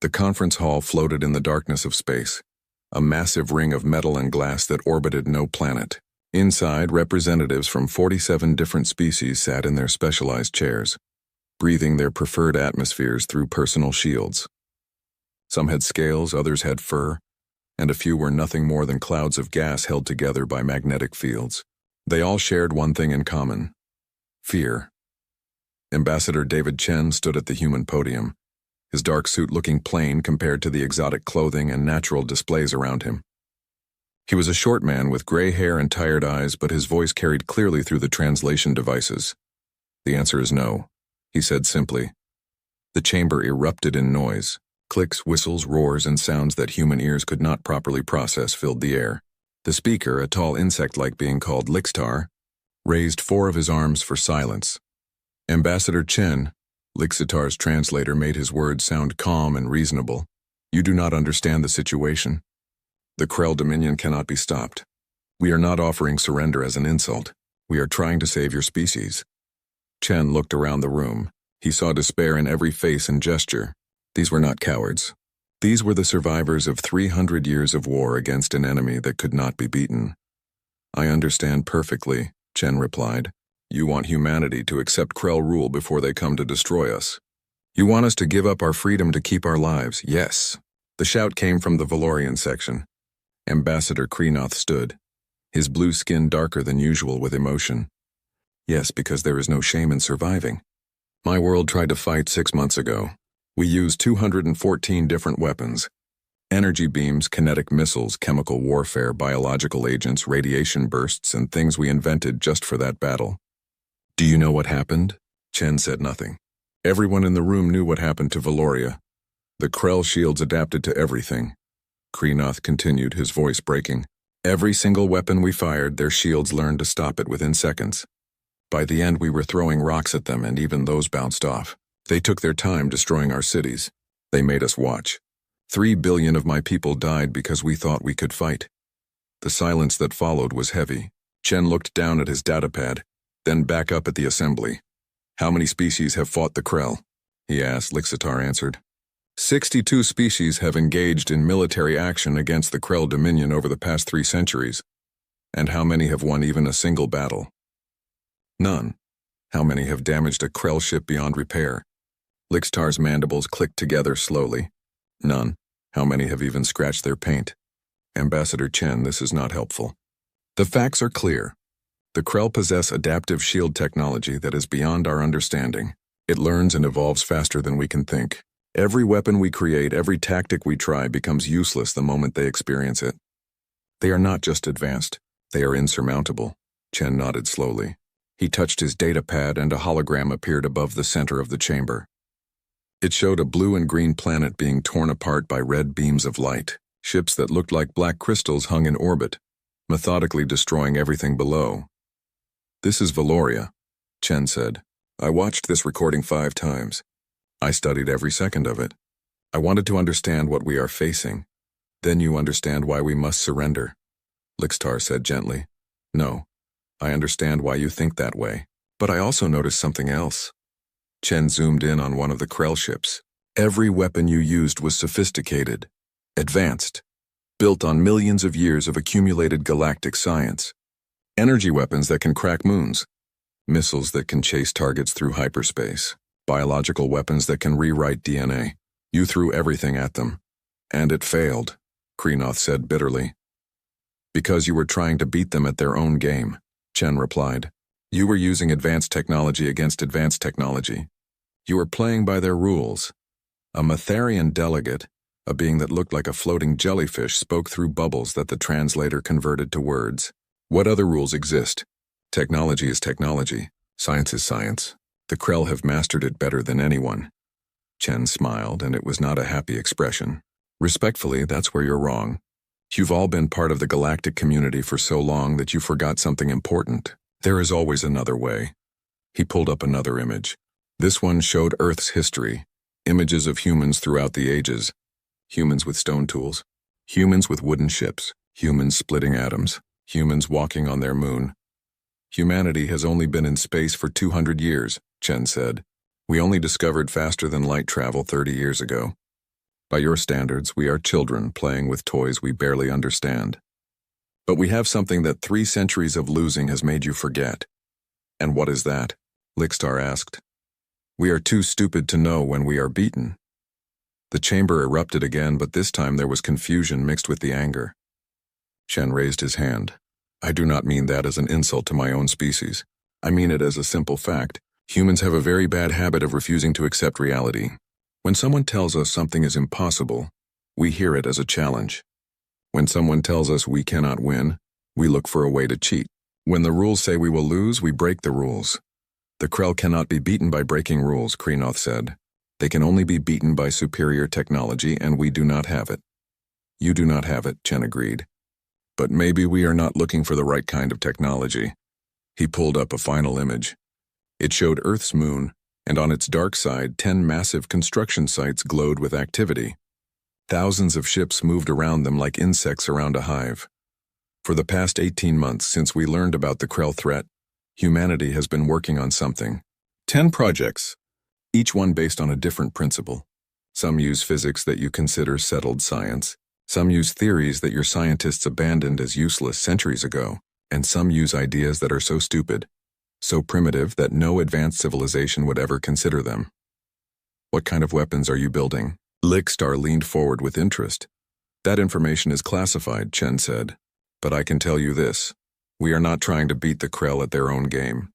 The conference hall floated in the darkness of space, a massive ring of metal and glass that orbited no planet. Inside, representatives from 47 different species sat in their specialized chairs, breathing their preferred atmospheres through personal shields. Some had scales, others had fur, and a few were nothing more than clouds of gas held together by magnetic fields. They all shared one thing in common: fear. Ambassador David Chen stood at the human podium, his dark suit looking plain compared to the exotic clothing and natural displays around him. He was a short man with gray hair and tired eyes, but his voice carried clearly through the translation devices. "The answer is no," he said simply. The chamber erupted in noise. Clicks, whistles, roars, and sounds that human ears could not properly process filled the air. The speaker, a tall insect-like being called Lixtar, raised 4 of his arms for silence. "Ambassador Chen," Lixitar's translator made his words sound calm and reasonable. "You do not understand the situation. The Krell Dominion cannot be stopped. We are not offering surrender as an insult. We are trying to save your species." Chen looked around the room. He saw despair in every face and gesture. These were not cowards. These were the survivors of 300 years of war against an enemy that could not be beaten. "I understand perfectly," Chen replied. "You want humanity to accept Krell rule before they come to destroy us. You want us to give up our freedom to keep our lives, yes." The shout came from the Valorian section. Ambassador Kreenoth stood, his blue skin darker than usual with emotion. "Yes, because there is no shame in surviving. My world tried to fight 6 months ago. We used 214 different weapons. Energy beams, kinetic missiles, chemical warfare, biological agents, radiation bursts, and things we invented just for that battle." "Do you know what happened?" Chen said nothing. Everyone in the room knew what happened to Valoria. The Krell shields adapted to everything. Kreenoth continued, his voice breaking. "Every single weapon we fired, their shields learned to stop it within seconds. By the end, we were throwing rocks at them, and even those bounced off. They took their time destroying our cities. They made us watch. 3 billion of my people died because we thought we could fight." The silence that followed was heavy. Chen looked down at his datapad, then back up at the assembly. "How many species have fought the Krell?" he asked. Lixitar answered. 62 species have engaged in military action against the Krell Dominion over the past 3 centuries. "And how many have won even a single battle?" "None." "How many have damaged a Krell ship beyond repair?" Lixtar's mandibles clicked together slowly. "None." "How many have even scratched their paint?" "Ambassador Chen, this is not helpful. The facts are clear. The Krell possess adaptive shield technology that is beyond our understanding. It learns and evolves faster than we can think. Every weapon we create, every tactic we try becomes useless the moment they experience it. They are not just advanced, they are insurmountable." Chen nodded slowly. He touched his data pad and a hologram appeared above the center of the chamber. It showed a blue and green planet being torn apart by red beams of light. Ships that looked like black crystals hung in orbit, methodically destroying everything below. "This is Valoria," Chen said. "I watched this recording 5 times. I studied every second of it. I wanted to understand what we are facing. Then you understand why we must surrender." Lixtar said gently. "No, I understand why you think that way. But I also noticed something else." Chen zoomed in on one of the Krell ships. "Every weapon you used was sophisticated, advanced, built on millions of years of accumulated galactic science. Energy weapons that can crack moons, missiles that can chase targets through hyperspace, biological weapons that can rewrite DNA. You threw everything at them. And it failed," Kreenoth said bitterly. "Because you were trying to beat them at their own game," Chen replied. "You were using advanced technology against advanced technology. You were playing by their rules." A Matharian delegate, a being that looked like a floating jellyfish, spoke through bubbles that the translator converted to words. "What other rules exist? Technology is technology. Science is science. The Krell have mastered it better than anyone." Chen smiled, and it was not a happy expression. "Respectfully, that's where you're wrong. You've all been part of the galactic community for so long that you forgot something important. There is always another way." He pulled up another image. This one showed Earth's history, images of humans throughout the ages. Humans with stone tools, humans with wooden ships, humans splitting atoms, humans walking on their moon. "Humanity has only been in space for 200 years, Chen said. "We only discovered faster than light travel 30 years ago. By your standards, we are children playing with toys we barely understand. But we have something that 3 centuries of losing has made you forget. And what is that? Lickstar asked. We are too stupid to know when we are beaten. The chamber erupted again, but this time there was confusion mixed with the anger. Chen raised his hand. I do not mean that as an insult to my own species. I mean it as a simple fact. Humans have a very bad habit of refusing to accept reality. When someone tells us something is impossible, we hear it as a challenge. When someone tells us we cannot win, we look for a way to cheat. When the rules say we will lose, we break the rules. The Krell cannot be beaten by breaking rules, Kreenoth said. They can only be beaten by superior technology, and we do not have it. You do not have it, Chen agreed. But maybe we are not looking for the right kind of technology. He pulled up a final image. It showed Earth's moon, and on its dark side, 10 massive construction sites glowed with activity. Thousands of ships moved around them like insects around a hive. For the past 18 months since we learned about the Krell threat, humanity has been working on something. 10 projects, each one based on a different principle. Some use physics that you consider settled science. Some use theories that your scientists abandoned as useless centuries ago. And some use ideas that are so stupid, so primitive that no advanced civilization would ever consider them. What kind of weapons are you building? Lickstar leaned forward with interest. That information is classified, Chen said. But I can tell you this. We are not trying to beat the Krell at their own game.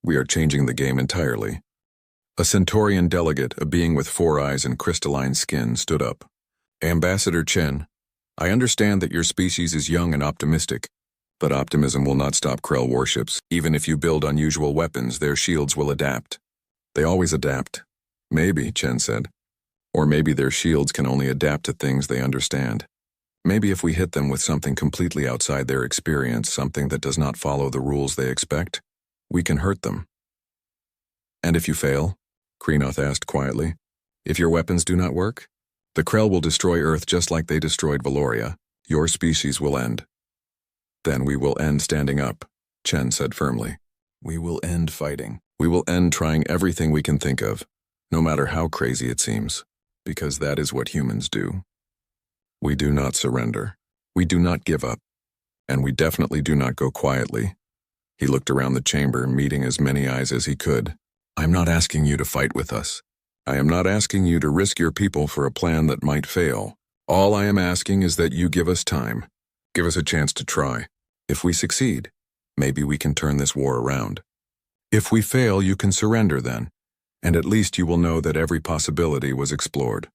We are changing the game entirely. A Centaurian delegate, a being with 4 eyes and crystalline skin, stood up. Ambassador Chen, I understand that your species is young and optimistic, but optimism will not stop Krell warships. Even if you build unusual weapons, their shields will adapt. They always adapt. Maybe, Chen said. Or maybe their shields can only adapt to things they understand. Maybe if we hit them with something completely outside their experience, something that does not follow the rules they expect, we can hurt them. And if you fail? Kreenoth asked quietly. If your weapons do not work? The Krell will destroy Earth just like they destroyed Valoria. Your species will end. Then we will end standing up, Chen said firmly. We will end fighting. We will end trying everything we can think of, no matter how crazy it seems, because that is what humans do. We do not surrender. We do not give up. And we definitely do not go quietly. He looked around the chamber, meeting as many eyes as he could. I'm not asking you to fight with us. I am not asking you to risk your people for a plan that might fail. All I am asking is that you give us time. Give us a chance to try. If we succeed, maybe we can turn this war around. If we fail, you can surrender then, and at least you will know that every possibility was explored.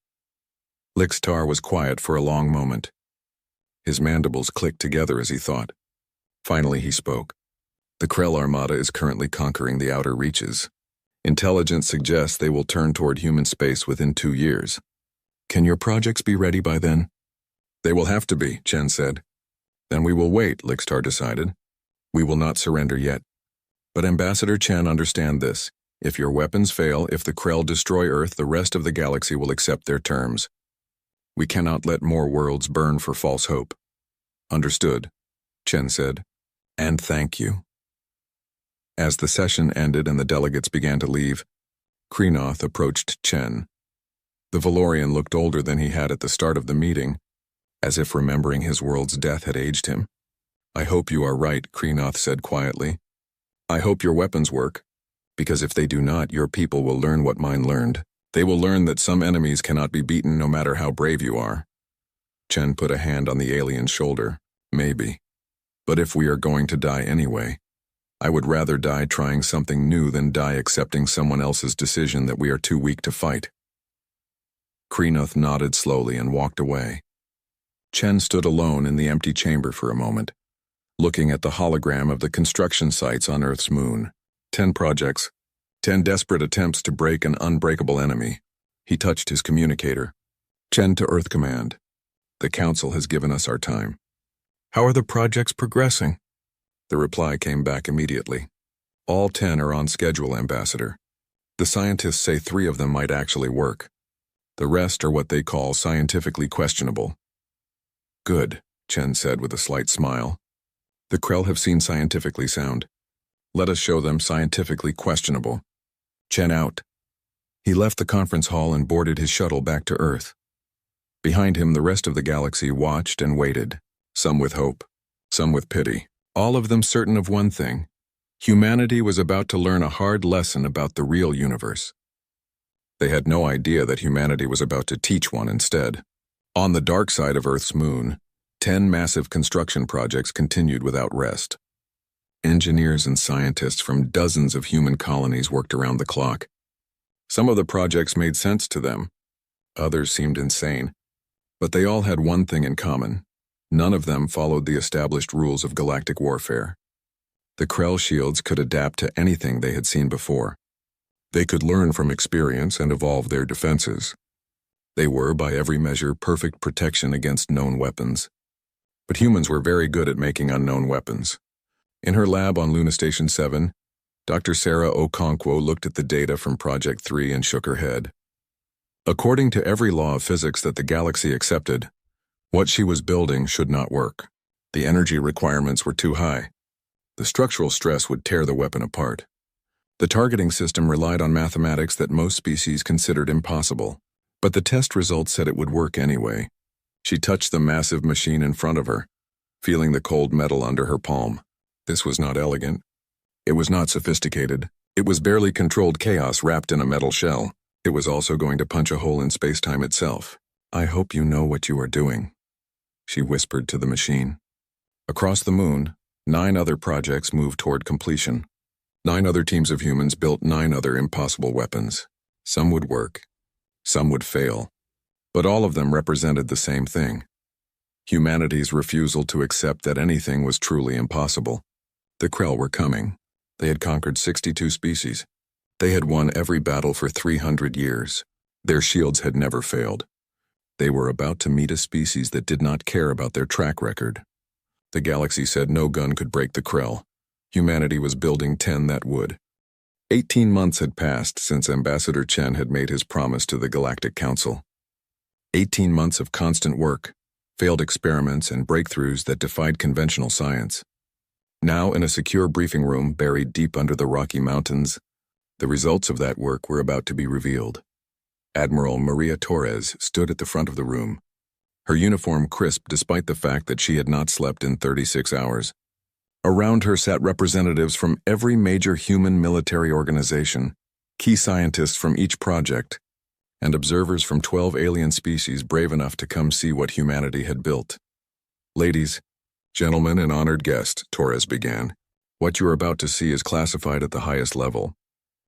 Lickstar was quiet for a long moment. His mandibles clicked together as he thought. Finally he spoke. The Krell Armada is currently conquering the outer reaches. Intelligence suggests they will turn toward human space within 2 years. Can your projects be ready by then? They will have to be, Chen said. Then we will wait, Lickstar decided. We will not surrender yet. But Ambassador Chen, understand this. If your weapons fail, if the Krell destroy Earth, the rest of the galaxy will accept their terms. We cannot let more worlds burn for false hope. Understood, Chen said. And thank you. As the session ended and the delegates began to leave, Kreenoth approached Chen. The Valorian looked older than he had at the start of the meeting, as if remembering his world's death had aged him. I hope you are right, Kreenoth said quietly. I hope your weapons work, because if they do not, your people will learn what mine learned. They will learn that some enemies cannot be beaten no matter how brave you are. Chen put a hand on the alien's shoulder. Maybe. But if we are going to die anyway, I would rather die trying something new than die accepting someone else's decision that we are too weak to fight. Kreenoth nodded slowly and walked away. Chen stood alone in the empty chamber for a moment, looking at the hologram of the construction sites on Earth's moon. 10 projects, 10 desperate attempts to break an unbreakable enemy. He touched his communicator. Chen to Earth Command. The Council has given us our time. How are the projects progressing? The reply came back immediately. All 10 are on schedule, Ambassador. The scientists say 3 of them might actually work. The rest are what they call scientifically questionable. Good, Chen said with a slight smile. The Krell have seen scientifically sound. Let us show them scientifically questionable. Chen out. He left the conference hall and boarded his shuttle back to Earth. Behind him, the rest of the galaxy watched and waited, some with hope, some with pity, all of them certain of one thing: humanity was about to learn a hard lesson about the real universe. They had no idea that humanity was about to teach one instead. On the dark side of Earth's moon, 10 massive construction projects continued without rest. Engineers and scientists from dozens of human colonies worked around the clock. Some of the projects made sense to them. Others seemed insane. But they all had one thing in common. None of them followed the established rules of galactic warfare. The Krell shields could adapt to anything they had seen before. They could learn from experience and evolve their defenses. They were, by every measure, perfect protection against known weapons. But humans were very good at making unknown weapons. In her lab on Luna Station 7, Dr. Sarah Okonkwo looked at the data from Project 3 and shook her head. According to every law of physics that the galaxy accepted, what she was building should not work. The energy requirements were too high. The structural stress would tear the weapon apart. The targeting system relied on mathematics that most species considered impossible, but the test results said it would work anyway. She touched the massive machine in front of her, feeling the cold metal under her palm. This was not elegant. It was not sophisticated. It was barely controlled chaos wrapped in a metal shell. It was also going to punch a hole in space-time itself. "I hope you know what you are doing," she whispered to the machine. Across the moon, 9 other projects moved toward completion. 9 other teams of humans built 9 other impossible weapons. Some would work, some would fail, but all of them represented the same thing: humanity's refusal to accept that anything was truly impossible. The Krell were coming. They had conquered 62 species. They had won every battle for 300 years. Their shields had never failed. They were about to meet a species that did not care about their track record. The galaxy said no gun could break the Krell. Humanity was building 10 that would. 18 months had passed since Ambassador Chen had made his promise to the Galactic Council. 18 months of constant work, failed experiments, and breakthroughs that defied conventional science. Now, in a secure briefing room buried deep under the Rocky Mountains, the results of that work were about to be revealed. Admiral Maria Torres stood at the front of the room, her uniform crisp despite the fact that she had not slept in 36 hours. Around her sat representatives from every major human military organization, key scientists from each project, and observers from 12 alien species brave enough to come see what humanity had built. "Ladies, gentlemen, and honored guest," Torres began, "what you are about to see is classified at the highest level.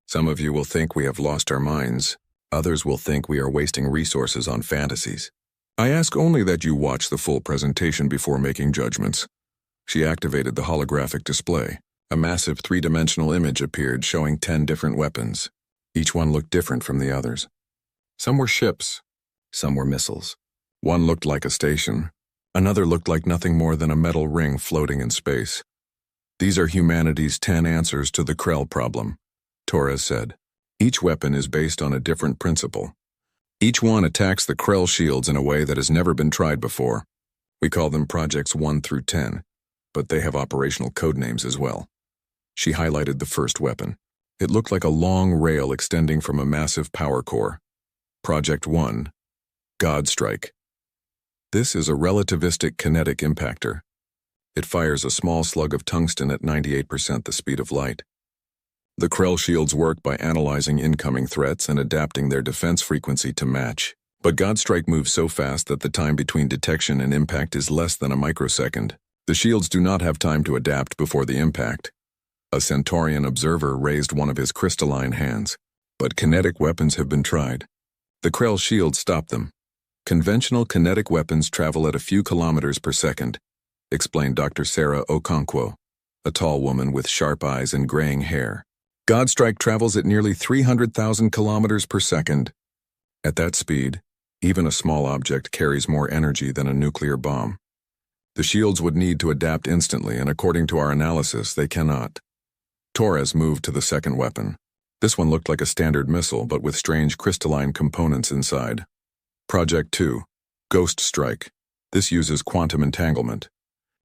Some of you will think we have lost our minds. Others will think we are wasting resources on fantasies. I ask only that you watch the full presentation before making judgments." She activated the holographic display. A massive 3-dimensional image appeared showing 10 different weapons. Each one looked different from the others. Some were ships, some were missiles. One looked like a station. Another looked like nothing more than a metal ring floating in space. "These are humanity's 10 answers to the Krell problem," Torres said. "Each weapon is based on a different principle. Each one attacks the Krell shields in a way that has never been tried before. We call them Projects 1 through 10, but they have operational codenames as well." She highlighted the first weapon. It looked like a long rail extending from a massive power core. Project 1, God Strike. This is a relativistic kinetic impactor. It fires a small slug of tungsten at 98% the speed of light. The Krell shields work by analyzing incoming threats and adapting their defense frequency to match. But Godstrike moves so fast that the time between detection and impact is less than a microsecond. The shields do not have time to adapt before the impact. A Centaurian observer raised one of his crystalline hands. But kinetic weapons have been tried. The Krell shield stopped them. "Conventional kinetic weapons travel at a few kilometers per second," explained Dr. Sarah Okonkwo, a tall woman with sharp eyes and graying hair. "Godstrike travels at nearly 300,000 kilometers per second. At that speed, even a small object carries more energy than a nuclear bomb. The shields would need to adapt instantly, and according to our analysis, they cannot." Torres moved to the second weapon. This one looked like a standard missile, but with strange crystalline components inside. Project 2, Ghost Strike. This uses quantum entanglement.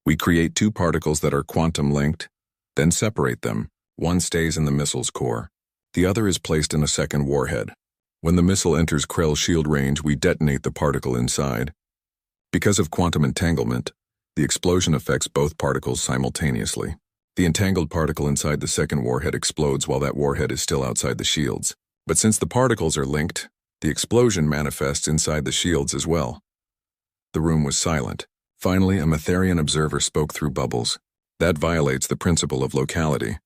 We create 2 particles that are quantum linked, then separate them. One stays in the missile's core. The other is placed in a second warhead. When the missile enters Krell's shield range, we detonate the particle inside. Because of quantum entanglement, the explosion affects both particles simultaneously. The entangled particle inside the second warhead explodes while that warhead is still outside the shields. But since the particles are linked, the explosion manifests inside the shields as well. The room was silent. Finally, a Matherian observer spoke through bubbles. That violates the principle of locality.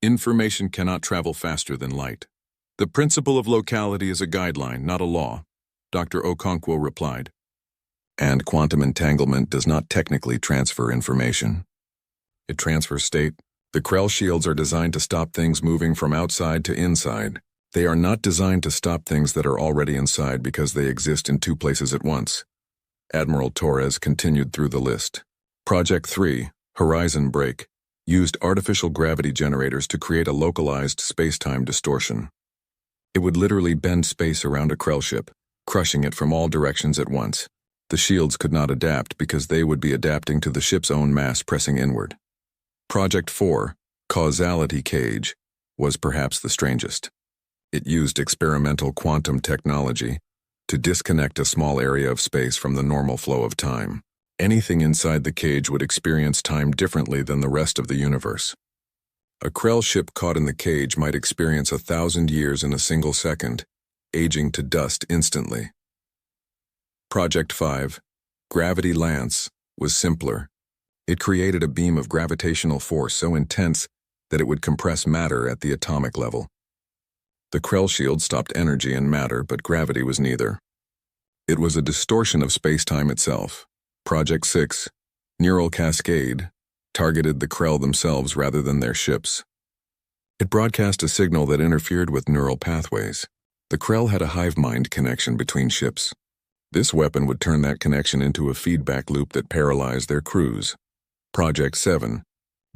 Information cannot travel faster than light. The principle of locality is a guideline, not a law, Dr. Okonkwo replied. And quantum entanglement does not technically transfer information. It transfers state. The Krell shields are designed to stop things moving from outside to inside. They are not designed to stop things that are already inside because they exist in two places at once. Admiral Torres continued through the list. Project 3, Horizon Break, used artificial gravity generators to create a localized space-time distortion. It would literally bend space around a Krell ship, crushing it from all directions at once. The shields could not adapt because they would be adapting to the ship's own mass pressing inward. Project 4, Causality Cage, was perhaps the strangest. It used experimental quantum technology to disconnect a small area of space from the normal flow of time. Anything inside the cage would experience time differently than the rest of the universe. A Krell ship caught in the cage might experience 1,000 years in a single second, aging to dust instantly. Project 5, Gravity Lance, was simpler. It created a beam of gravitational force so intense that it would compress matter at the atomic level. The Krell shield stopped energy and matter, but gravity was neither. It was a distortion of space-time itself. Project 6, Neural Cascade, targeted the Krell themselves rather than their ships. It broadcast a signal that interfered with neural pathways. The Krell had a hive mind connection between ships. This weapon would turn that connection into a feedback loop that paralyzed their crews. Project 7,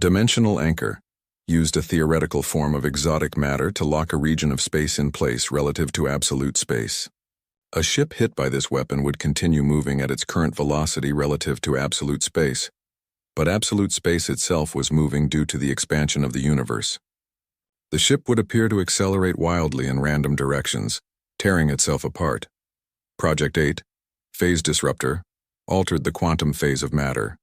Dimensional Anchor, used a theoretical form of exotic matter to lock a region of space in place relative to absolute space. A ship hit by this weapon would continue moving at its current velocity relative to absolute space, but absolute space itself was moving due to the expansion of the universe. The ship would appear to accelerate wildly in random directions, tearing itself apart. Project 8, Phase Disruptor, altered the quantum phase of matter.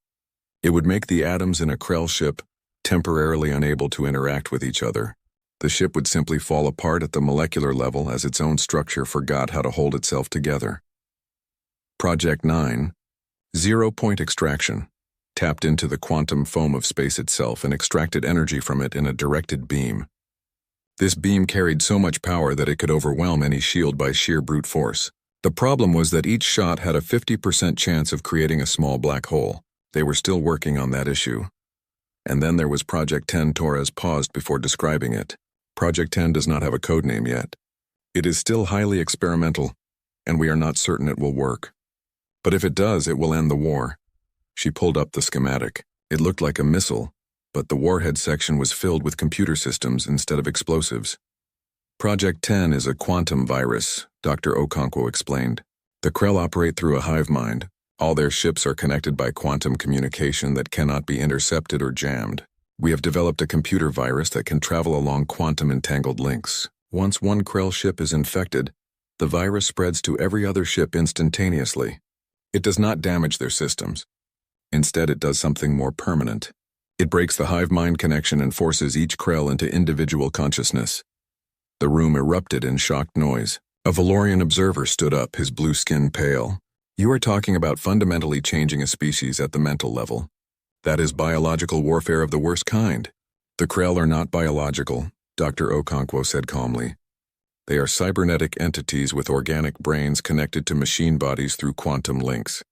It would make the atoms in a Krell ship temporarily unable to interact with each other. The ship would simply fall apart at the molecular level as its own structure forgot how to hold itself together. Project 9, Zero-Point Extraction, tapped into the quantum foam of space itself and extracted energy from it in a directed beam. This beam carried so much power that it could overwhelm any shield by sheer brute force. The problem was that each shot had a 50% chance of creating a small black hole. They were still working on that issue. And then there was Project 10. Torres paused before describing it. Project 10 does not have a codename yet. It is still highly experimental, and we are not certain it will work. But if it does, it will end the war. She pulled up the schematic. It looked like a missile, but the warhead section was filled with computer systems instead of explosives. Project 10 is a quantum virus, Dr. Okonkwo explained. The Krell operate through a hive mind. All their ships are connected by quantum communication that cannot be intercepted or jammed. We have developed a computer virus that can travel along quantum-entangled links. Once one Krell ship is infected, the virus spreads to every other ship instantaneously. It does not damage their systems. Instead, it does something more permanent. It breaks the hive mind connection and forces each Krell into individual consciousness. The room erupted in shocked noise. A Valorian observer stood up, his blue skin pale. You are talking about fundamentally changing a species at the mental level. That is biological warfare of the worst kind. The Krell are not biological, Dr. Okonkwo said calmly. They are cybernetic entities with organic brains connected to machine bodies through quantum links.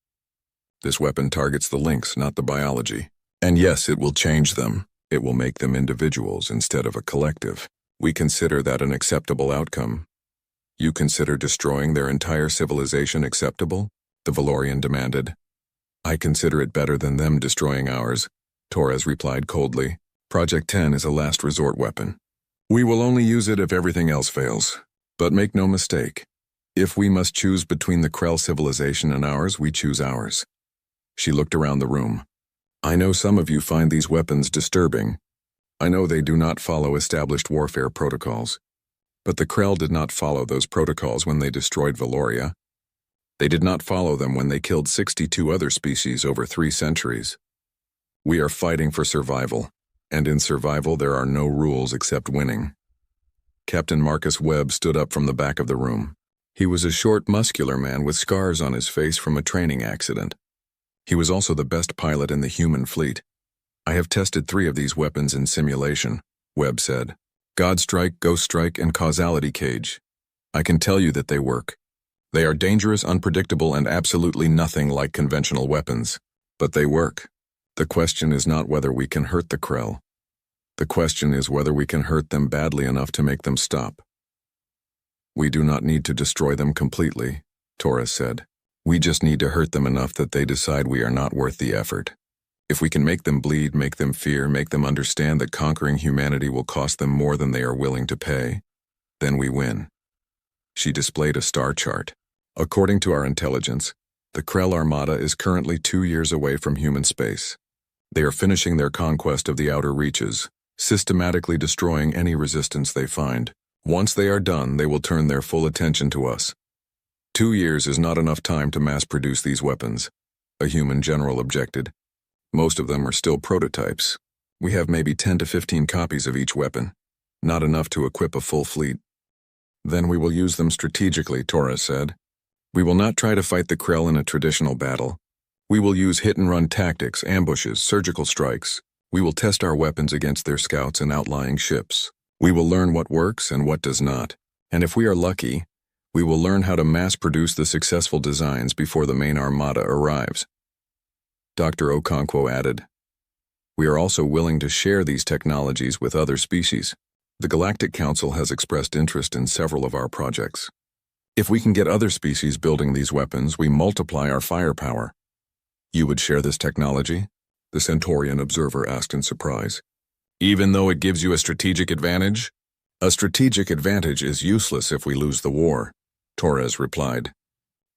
This weapon targets the links, not the biology. And yes, it will change them. It will make them individuals instead of a collective. We consider that an acceptable outcome. You consider destroying their entire civilization acceptable? The Valorian demanded. I consider it better than them destroying ours, Torres replied coldly. Project 10 is a last resort weapon. We will only use it if everything else fails. But make no mistake, if we must choose between the Krell civilization and ours, we choose ours. She looked around the room. I know some of you find these weapons disturbing. I know they do not follow established warfare protocols. But the Krell did not follow those protocols when they destroyed Valoria. They did not follow them when they killed 62 other species over 3 centuries. We are fighting for survival, and in survival there are no rules except winning. Captain Marcus Webb stood up from the back of the room. He was a short, muscular man with scars on his face from a training accident. He was also the best pilot in the human fleet. I have tested 3 of these weapons in simulation, Webb said. Godstrike, Ghost Strike, and Causality Cage. I can tell you that they work. They are dangerous, unpredictable, and absolutely nothing like conventional weapons. But they work. The question is not whether we can hurt the Krell. The question is whether we can hurt them badly enough to make them stop. We do not need to destroy them completely, Torres said. We just need to hurt them enough that they decide we are not worth the effort. If we can make them bleed, make them fear, make them understand that conquering humanity will cost them more than they are willing to pay, then we win. She displayed a star chart. According to our intelligence, the Krell Armada is currently 2 years away from human space. They are finishing their conquest of the outer reaches, systematically destroying any resistance they find. Once they are done, they will turn their full attention to us. 2 years is not enough time to mass-produce these weapons, a human general objected. Most of them are still prototypes. We have maybe 10 to 15 copies of each weapon, not enough to equip a full fleet. Then we will use them strategically, Torres said. We will not try to fight the Krell in a traditional battle. We will use hit-and-run tactics, ambushes, surgical strikes. We will test our weapons against their scouts and outlying ships. We will learn what works and what does not. And if we are lucky, we will learn how to mass-produce the successful designs before the main armada arrives. Dr. Okonkwo added, we are also willing to share these technologies with other species. The Galactic Council has expressed interest in several of our projects. If we can get other species building these weapons, we multiply our firepower. You would share this technology? The Centaurian observer asked in surprise. Even though it gives you a strategic advantage? A strategic advantage is useless if we lose the war, Torres replied.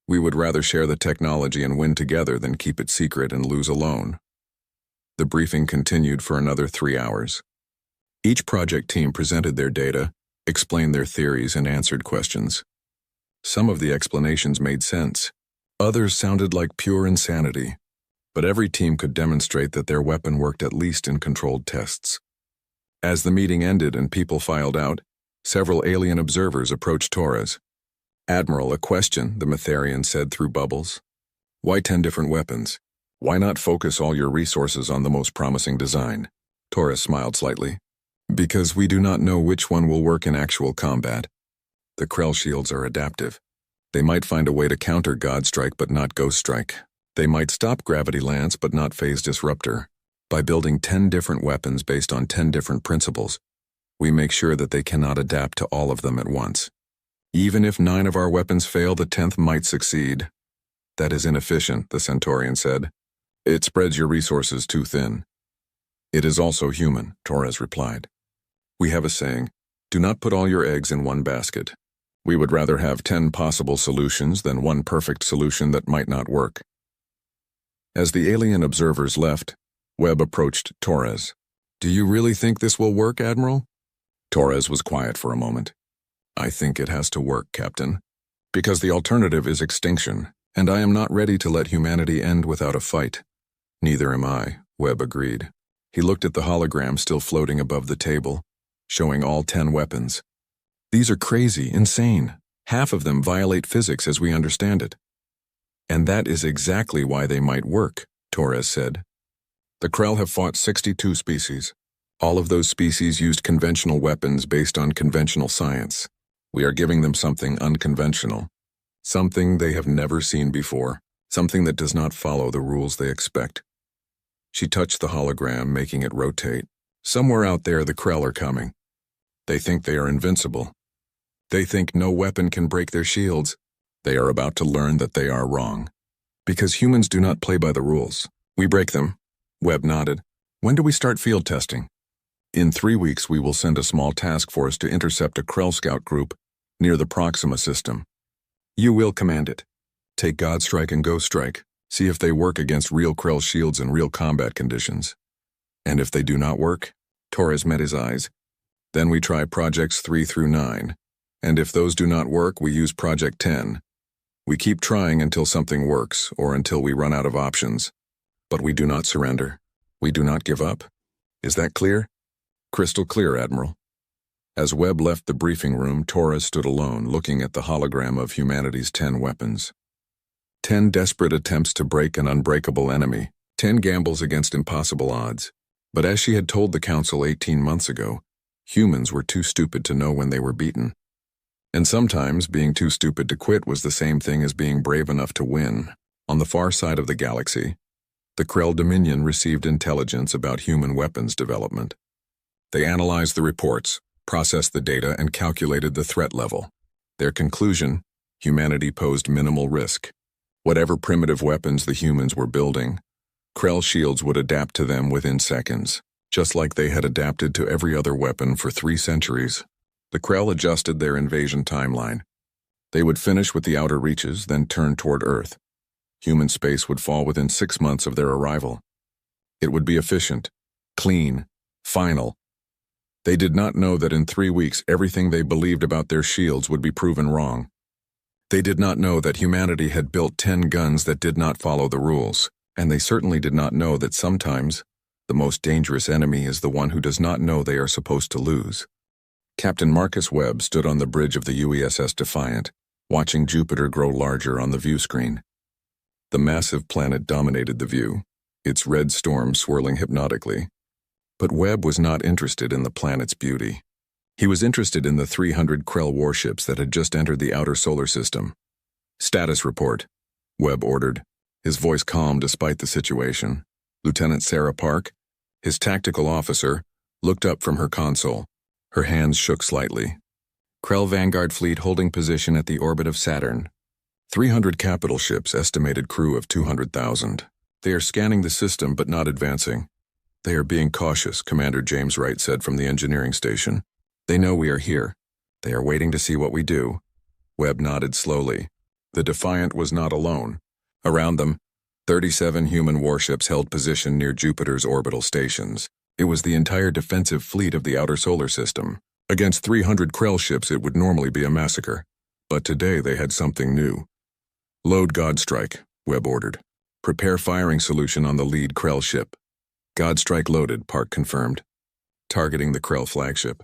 We would rather share the technology and win together than keep it secret and lose alone. The briefing continued for another 3 hours. Each project team presented their data, explained their theories, and answered questions. Some of the explanations made sense. Others sounded like pure insanity. But every team could demonstrate that their weapon worked at least in controlled tests. As the meeting ended and people filed out, several alien observers approached Torres. Admiral, a question, the Metherian said through bubbles. Why 10 different weapons? Why not focus all your resources on the most promising design? Torres smiled slightly. Because we do not know which one will work in actual combat. The Krell shields are adaptive. They might find a way to counter Godstrike but not Ghost Strike. They might stop Gravity Lance but not Phase Disruptor. By building 10 different weapons based on 10 different principles, we make sure that they cannot adapt to all of them at once. Even if 9 of our weapons fail, the 10th might succeed. That is inefficient, the Centaurian said. It spreads your resources too thin. It is also human, Torres replied. We have a saying, do not put all your eggs in one basket. We would rather have 10 possible solutions than one perfect solution that might not work. As the alien observers left, Webb approached Torres. Do you really think this will work, Admiral? Torres was quiet for a moment. I think it has to work, Captain. Because the alternative is extinction, and I am not ready to let humanity end without a fight. Neither am I, Webb agreed. He looked at the hologram still floating above the table, showing all 10 weapons. These are crazy, insane. Half of them violate physics as we understand it. And that is exactly why they might work, Torres said. The Krell have fought 62 species. All of those species used conventional weapons based on conventional science. We are giving them something unconventional. Something they have never seen before. Something that does not follow the rules they expect. She touched the hologram, making it rotate. Somewhere out there, the Krell are coming. They think they are invincible. They think no weapon can break their shields. They are about to learn that they are wrong. Because humans do not play by the rules. We break them. Webb nodded. When do we start field testing? In 3 weeks, we will send a small task force to intercept a Krell scout group near the Proxima system. You will command it. Take Godstrike and Ghost Strike. See if they work against real Krell shields in real combat conditions. And if they do not work, Torres met his eyes. Then we try projects 3 through 9. And if those do not work, we use Project 10. We keep trying until something works, or until we run out of options. But we do not surrender. We do not give up. Is that clear? Crystal clear, Admiral. As Webb left the briefing room, Torres stood alone, looking at the hologram of humanity's 10 weapons. 10 desperate attempts to break an unbreakable enemy, 10 gambles against impossible odds. But as she had told the Council 18 months ago, humans were too stupid to know when they were beaten. And sometimes being too stupid to quit was the same thing as being brave enough to win. On the far side of the galaxy, the Krell Dominion received intelligence about human weapons development. They analyzed the reports, processed the data, and calculated the threat level. Their conclusion: humanity posed minimal risk. Whatever primitive weapons the humans were building, Krell shields would adapt to them within seconds, just like they had adapted to every other weapon for 3 centuries. The Krell adjusted their invasion timeline. They would finish with the outer reaches, then turn toward Earth. Human space would fall within 6 months of their arrival. It would be efficient, clean, final. They did not know that in 3 weeks everything they believed about their shields would be proven wrong. They did not know that humanity had built 10 guns that did not follow the rules, and they certainly did not know that sometimes the most dangerous enemy is the one who does not know they are supposed to lose. Captain Marcus Webb stood on the bridge of the UESS Defiant, watching Jupiter grow larger on the view screen. The massive planet dominated the view, its red storm swirling hypnotically. But Webb was not interested in the planet's beauty. He was interested in the 300 Krell warships that had just entered the outer solar system. "Status report," Webb ordered, his voice calm despite the situation. Lieutenant Sarah Park, his tactical officer, looked up from her console. Her hands shook slightly. "Krell Vanguard fleet holding position at the orbit of Saturn. 300 capital ships, estimated crew of 200,000. They are scanning the system but not advancing. They are being cautious," Commander James Wright said from the engineering station. "They know we are here. They are waiting to see what we do." Webb nodded slowly. The Defiant was not alone. Around them, 37 human warships held position near Jupiter's orbital stations. It was the entire defensive fleet of the outer solar system. Against 300 Krell ships it would normally be a massacre. But today they had something new. "Load Godstrike," Webb ordered. "Prepare firing solution on the lead Krell ship." "Godstrike loaded," Park confirmed. "Targeting the Krell flagship.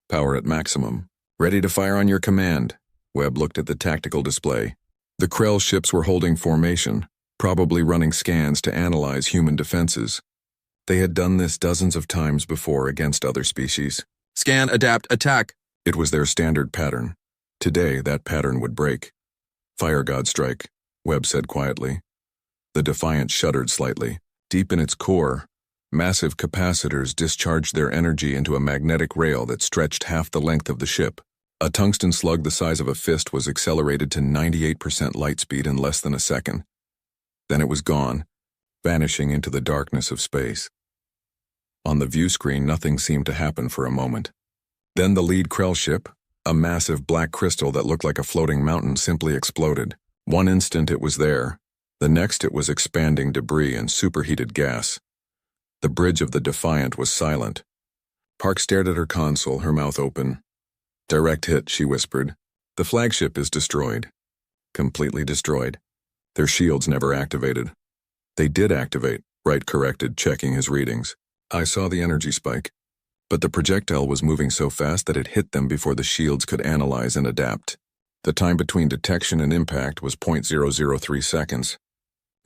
Power at maximum. Ready to fire on your command." Webb looked at the tactical display. The Krell ships were holding formation, probably running scans to analyze human defenses. They had done this dozens of times before against other species. "Scan, adapt, attack." It was their standard pattern. Today, that pattern would break. "Fire Godstrike," Webb said quietly. The Defiant shuddered slightly. Deep in its core, massive capacitors discharged their energy into a magnetic rail that stretched half the length of the ship. A tungsten slug the size of a fist was accelerated to 98% light speed in less than a second. Then it was gone, vanishing into the darkness of space. On the view screen, nothing seemed to happen for a moment. Then the lead Krell ship, a massive black crystal that looked like a floating mountain, simply exploded. One instant it was there. The next it was expanding debris and superheated gas. The bridge of the Defiant was silent. Park stared at her console, her mouth open. "Direct hit," she whispered. "The flagship is destroyed." "Completely destroyed. Their shields never activated." "They did activate," Wright corrected, checking his readings. "I saw the energy spike. But the projectile was moving so fast that it hit them before the shields could analyze and adapt. The time between detection and impact was .003 seconds.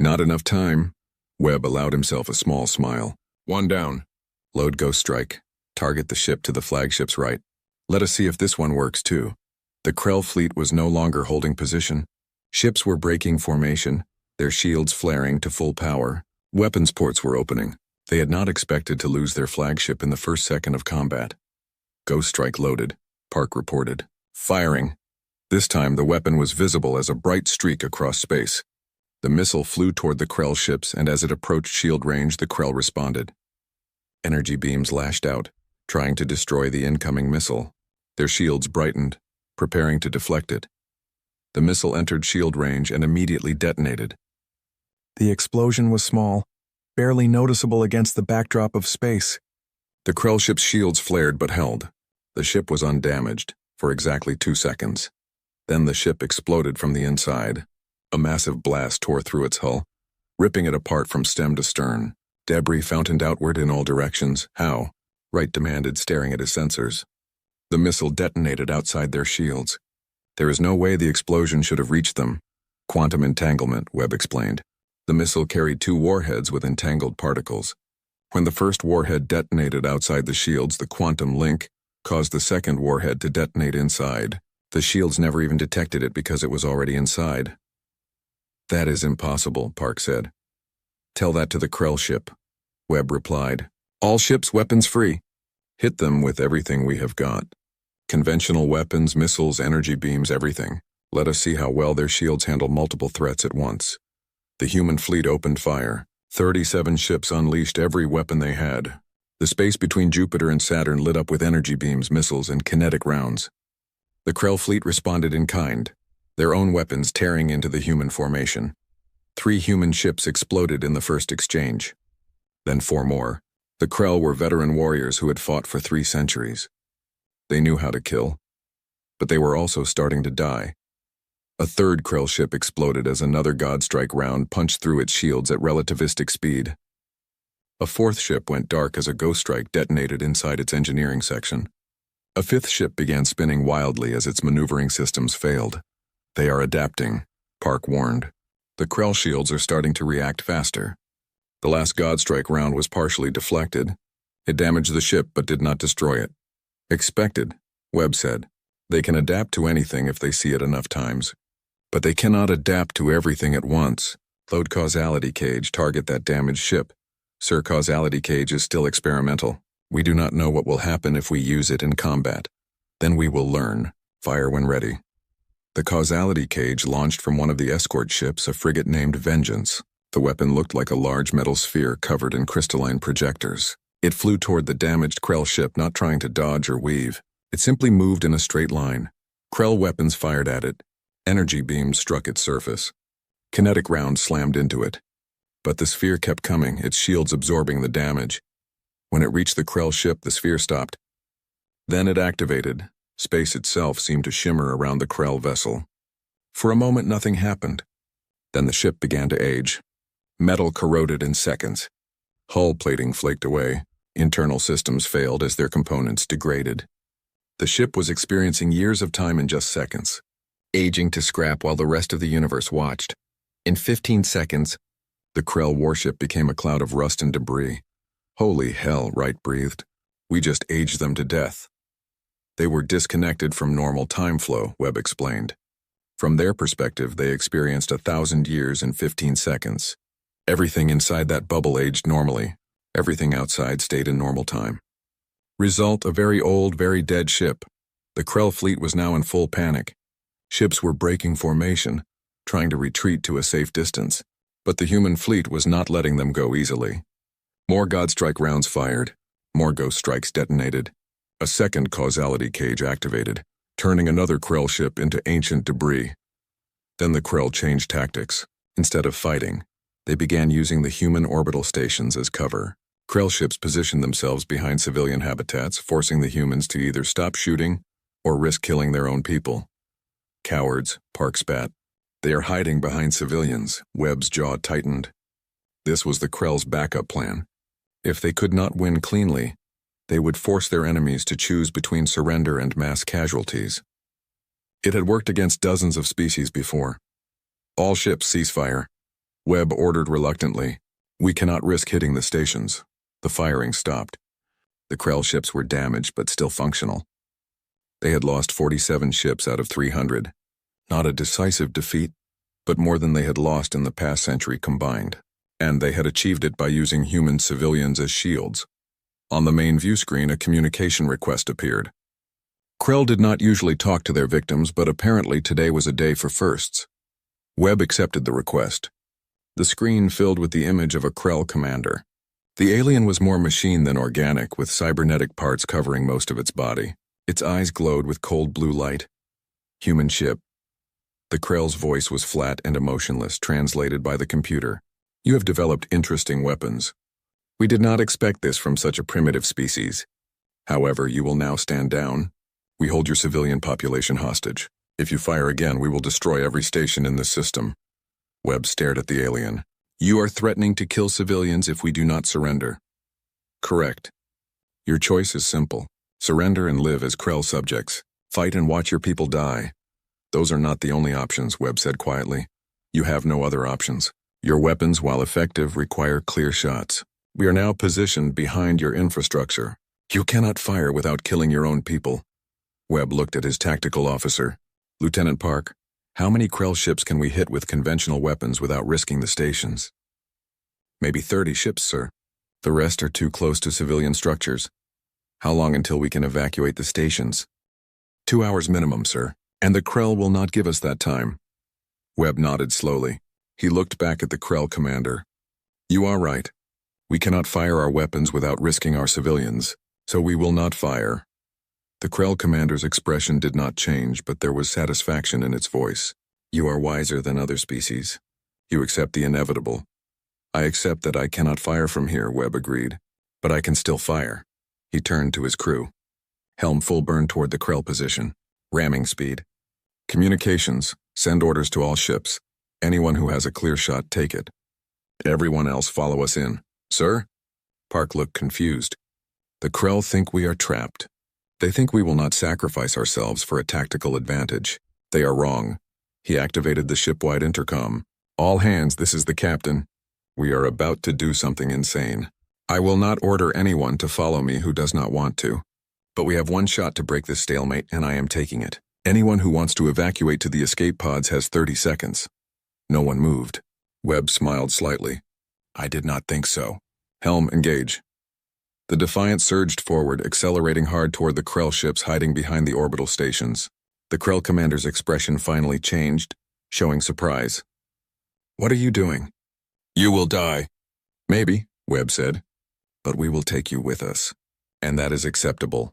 Not enough time." Webb allowed himself a small smile. "One down. Load Ghost Strike. Target the ship to the flagship's right. Let us see if this one works too." The Krell fleet was no longer holding position. Ships were breaking formation, their shields flaring to full power. Weapons ports were opening. They had not expected to lose their flagship in the first second of combat. "Ghost Strike loaded," Park reported. "Firing." This time the weapon was visible as a bright streak across space. The missile flew toward the Krell ships, and as it approached shield range, the Krell responded. Energy beams lashed out, trying to destroy the incoming missile. Their shields brightened, preparing to deflect it. The missile entered shield range and immediately detonated. The explosion was small, barely noticeable against the backdrop of space. The Krell ship's shields flared but held. The ship was undamaged, for exactly 2 seconds. Then the ship exploded from the inside. A massive blast tore through its hull, ripping it apart from stem to stern. Debris fountained outward in all directions. How? Wright demanded, staring at his sensors. The missile detonated outside their shields. There is no way the explosion should have reached them. Quantum entanglement, Webb explained. The missile carried 2 warheads with entangled particles. When the first warhead detonated outside the shields, the quantum link caused the second warhead to detonate inside. The shields never even detected it because it was already inside. That is impossible, Park said. Tell that to the Krell ship, Webb replied. All ships weapons free. Hit them with everything we have got. Conventional weapons, missiles, energy beams, everything. Let us see how well their shields handle multiple threats at once. The human fleet opened fire. 37 ships unleashed every weapon they had. The space between Jupiter and Saturn lit up with energy beams, missiles, and kinetic rounds. The Krell fleet responded in kind, their own weapons tearing into the human formation. 3 human ships exploded in the first exchange. Then 4 more. The Krell were veteran warriors who had fought for 3 centuries. They knew how to kill, but they were also starting to die. A third Krell ship exploded as another Godstrike round punched through its shields at relativistic speed. A 4th ship went dark as a Ghost Strike detonated inside its engineering section. A 5th ship began spinning wildly as its maneuvering systems failed. They are adapting, Park warned. The Krell shields are starting to react faster. The last Godstrike round was partially deflected. It damaged the ship but did not destroy it. Expected, Webb said. They can adapt to anything if they see it enough times. But they cannot adapt to everything at once. Load causality cage, target that damaged ship. Sir, causality cage is still experimental. We do not know what will happen if we use it in combat. Then we will learn. Fire when ready. The causality cage launched from one of the escort ships, a frigate named Vengeance. The weapon looked like a large metal sphere covered in crystalline projectors. It flew toward the damaged Krell ship, not trying to dodge or weave. It simply moved in a straight line. Krell weapons fired at it. Energy beams struck its surface. Kinetic rounds slammed into it. But the sphere kept coming, its shields absorbing the damage. When it reached the Krell ship, the sphere stopped. Then it activated. Space itself seemed to shimmer around the Krell vessel. For a moment, nothing happened. Then the ship began to age. Metal corroded in seconds. Hull plating flaked away. Internal systems failed as their components degraded. The ship was experiencing years of time in just seconds, aging to scrap while the rest of the universe watched. In 15 seconds, the Krell warship became a cloud of rust and debris. Holy hell, Wright breathed. We just aged them to death. They were disconnected from normal time flow, Webb explained. From their perspective, they experienced 1,000 years in 15 seconds. Everything inside that bubble aged normally. Everything outside stayed in normal time. Result, a very old, very dead ship. The Krell fleet was now in full panic. Ships were breaking formation, trying to retreat to a safe distance. But the human fleet was not letting them go easily. More Godstrike rounds fired. More Ghost Strikes detonated. A second causality cage activated, turning another Krell ship into ancient debris. Then the Krell changed tactics. Instead of fighting, they began using the human orbital stations as cover. Krell ships positioned themselves behind civilian habitats, forcing the humans to either stop shooting or risk killing their own people. Cowards, Park spat. They are hiding behind civilians. Webb's jaw tightened. This was the Krell's backup plan. If they could not win cleanly, they would force their enemies to choose between surrender and mass casualties. It had worked against dozens of species before. All ships cease fire. Webb ordered reluctantly. We cannot risk hitting the stations. The firing stopped. The Krell ships were damaged but still functional. They had lost 47 ships out of 300. Not a decisive defeat, but more than they had lost in the past century combined. And they had achieved it by using human civilians as shields. On the main view screen, a communication request appeared. Krell did not usually talk to their victims, but apparently today was a day for firsts. Webb accepted the request. The screen filled with the image of a Krell commander. The alien was more machine than organic, with cybernetic parts covering most of its body. Its eyes glowed with cold blue light. Human ship. The Krell's voice was flat and emotionless, translated by the computer. You have developed interesting weapons. We did not expect this from such a primitive species. However, you will now stand down. We hold your civilian population hostage. If you fire again, we will destroy every station in this system. Webb stared at the alien. You are threatening to kill civilians if we do not surrender. Correct. Your choice is simple. Surrender and live as Krell subjects. Fight and watch your people die. Those are not the only options, Webb said quietly. You have no other options. Your weapons, while effective, require clear shots. We are now positioned behind your infrastructure. You cannot fire without killing your own people. Webb looked at his tactical officer. Lieutenant Park, how many Krell ships can we hit with conventional weapons without risking the stations? Maybe 30 ships, sir. The rest are too close to civilian structures. How long until we can evacuate the stations? 2 hours minimum, sir, and the Krell will not give us that time. Webb nodded slowly. He looked back at the Krell commander. You are right. We cannot fire our weapons without risking our civilians, so we will not fire. The Krell commander's expression did not change, but there was satisfaction in its voice. You are wiser than other species. You accept the inevitable. I accept that I cannot fire from here, Webb agreed, but I can still fire. He turned to his crew. Helm full burn toward the Krell position. Ramming speed. Communications, send orders to all ships. Anyone who has a clear shot, take it. Everyone else follow us in. Sir? Park looked confused. The Krell think we are trapped. They think we will not sacrifice ourselves for a tactical advantage. They are wrong. He activated the ship-wide intercom. All hands, this is the captain. We are about to do something insane. I will not order anyone to follow me who does not want to. But we have one shot to break this stalemate, and I am taking it. Anyone who wants to evacuate to the escape pods has 30 seconds. No one moved. Webb smiled slightly. I did not think so. Helm, engage. The Defiant surged forward, accelerating hard toward the Krell ships hiding behind the orbital stations. The Krell commander's expression finally changed, showing surprise. What are you doing? You will die. Maybe, Webb said. But we will take you with us. And that is acceptable.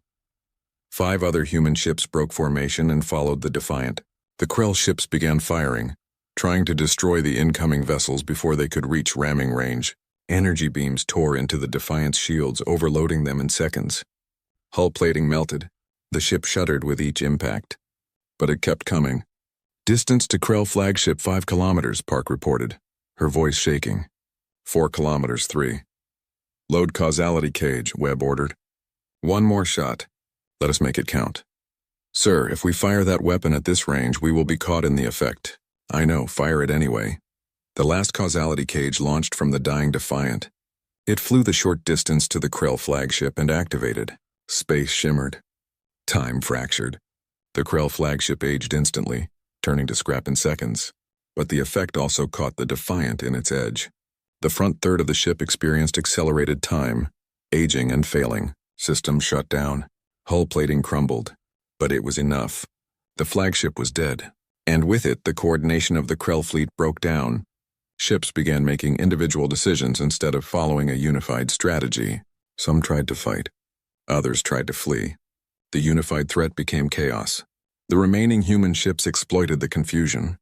5 other human ships broke formation and followed the Defiant. The Krell ships began firing, trying to destroy the incoming vessels before they could reach ramming range. Energy beams tore into the Defiant's shields, overloading them in seconds. Hull plating melted. The ship shuddered with each impact. But it kept coming. Distance to Krell flagship 5 kilometers, Park reported, her voice shaking. 4 kilometers, 3. Load causality cage, Webb ordered. 1 more shot. Let us make it count. Sir, if we fire that weapon at this range, we will be caught in the effect. I know, fire it anyway. The last causality cage launched from the dying Defiant. It flew the short distance to the Krell flagship and activated. Space shimmered. Time fractured. The Krell flagship aged instantly, turning to scrap in seconds. But the effect also caught the Defiant in its edge. The front third of the ship experienced accelerated time, aging and failing. Systems shut down. Hull plating crumbled. But it was enough. The flagship was dead. And with it, the coordination of the Krell fleet broke down. Ships began making individual decisions instead of following a unified strategy. Some tried to fight. Others tried to flee. The unified threat became chaos. The remaining human ships exploited the confusion.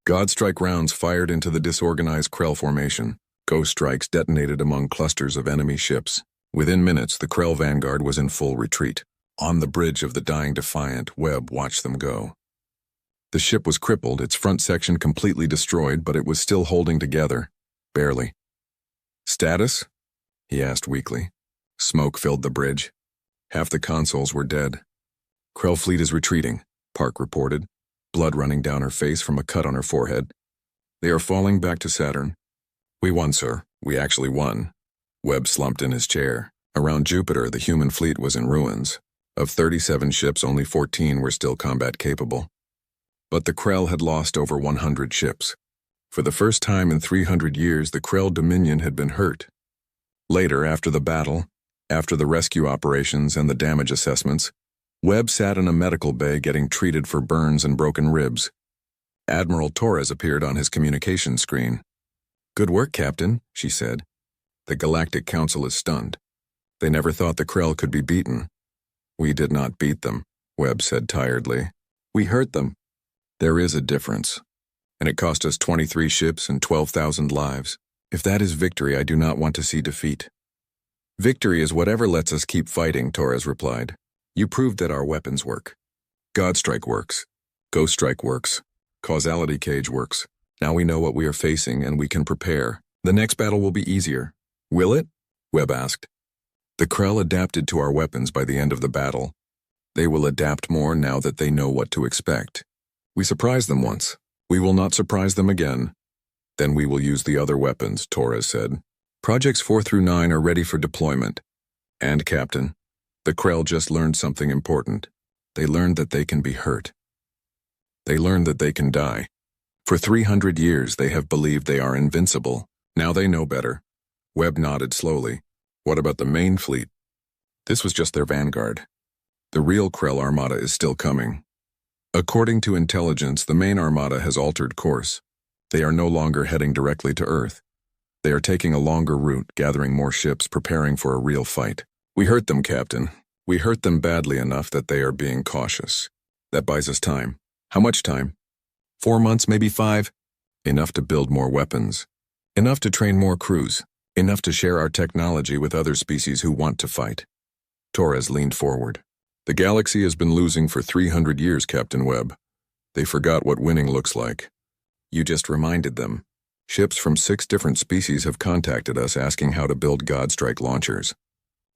Godstrike rounds fired into the disorganized Krell formation. Ghost strikes detonated among clusters of enemy ships. Within minutes, the Krell vanguard was in full retreat. On the bridge of the dying Defiant, Webb watched them go. The ship was crippled, its front section completely destroyed, but it was still holding together. Barely. Status? He asked weakly. Smoke filled the bridge. Half the consoles were dead. Krell fleet is retreating, Park reported, blood running down her face from a cut on her forehead. They are falling back to Saturn. We won, sir. We actually won. Webb slumped in his chair. Around Jupiter, the human fleet was in ruins. Of 37 ships, only 14 were still combat capable. But the Krell had lost over 100 ships. For the first time in 300 years, the Krell Dominion had been hurt. Later, after the battle, after the rescue operations and the damage assessments, Webb sat in a medical bay getting treated for burns and broken ribs. Admiral Torres appeared on his communication screen. Good work, Captain, she said. The Galactic Council is stunned. They never thought the Krell could be beaten. We did not beat them, Webb said tiredly. We hurt them. There is a difference. And it cost us 23 ships and 12,000 lives. If that is victory, I do not want to see defeat. Victory is whatever lets us keep fighting, Torres replied. You proved that our weapons work. God Strike works. Ghost Strike works. Causality Cage works. Now we know what we are facing and we can prepare. The next battle will be easier. Will it? Webb asked. The Krell adapted to our weapons by the end of the battle. They will adapt more now that they know what to expect. We surprised them once. We will not surprise them again. Then we will use the other weapons, Torres said. Projects 4 through 9 are ready for deployment. And, Captain, the Krell just learned something important. They learned that they can be hurt. They learned that they can die. For 300 years they have believed they are invincible. Now they know better. Webb nodded slowly. What about the main fleet? This was just their vanguard. The real Krell armada is still coming. According to intelligence, the main armada has altered course. They are no longer heading directly to Earth. They are taking a longer route, gathering more ships, preparing for a real fight. We hurt them, Captain. We hurt them badly enough that they are being cautious. That buys us time. How much time? 4 months, maybe 5? Enough to build more weapons. Enough to train more crews. Enough to share our technology with other species who want to fight. Torres leaned forward. The galaxy has been losing for 300 years, Captain Webb. They forgot what winning looks like. You just reminded them. Ships from 6 different species have contacted us asking how to build God Strike launchers.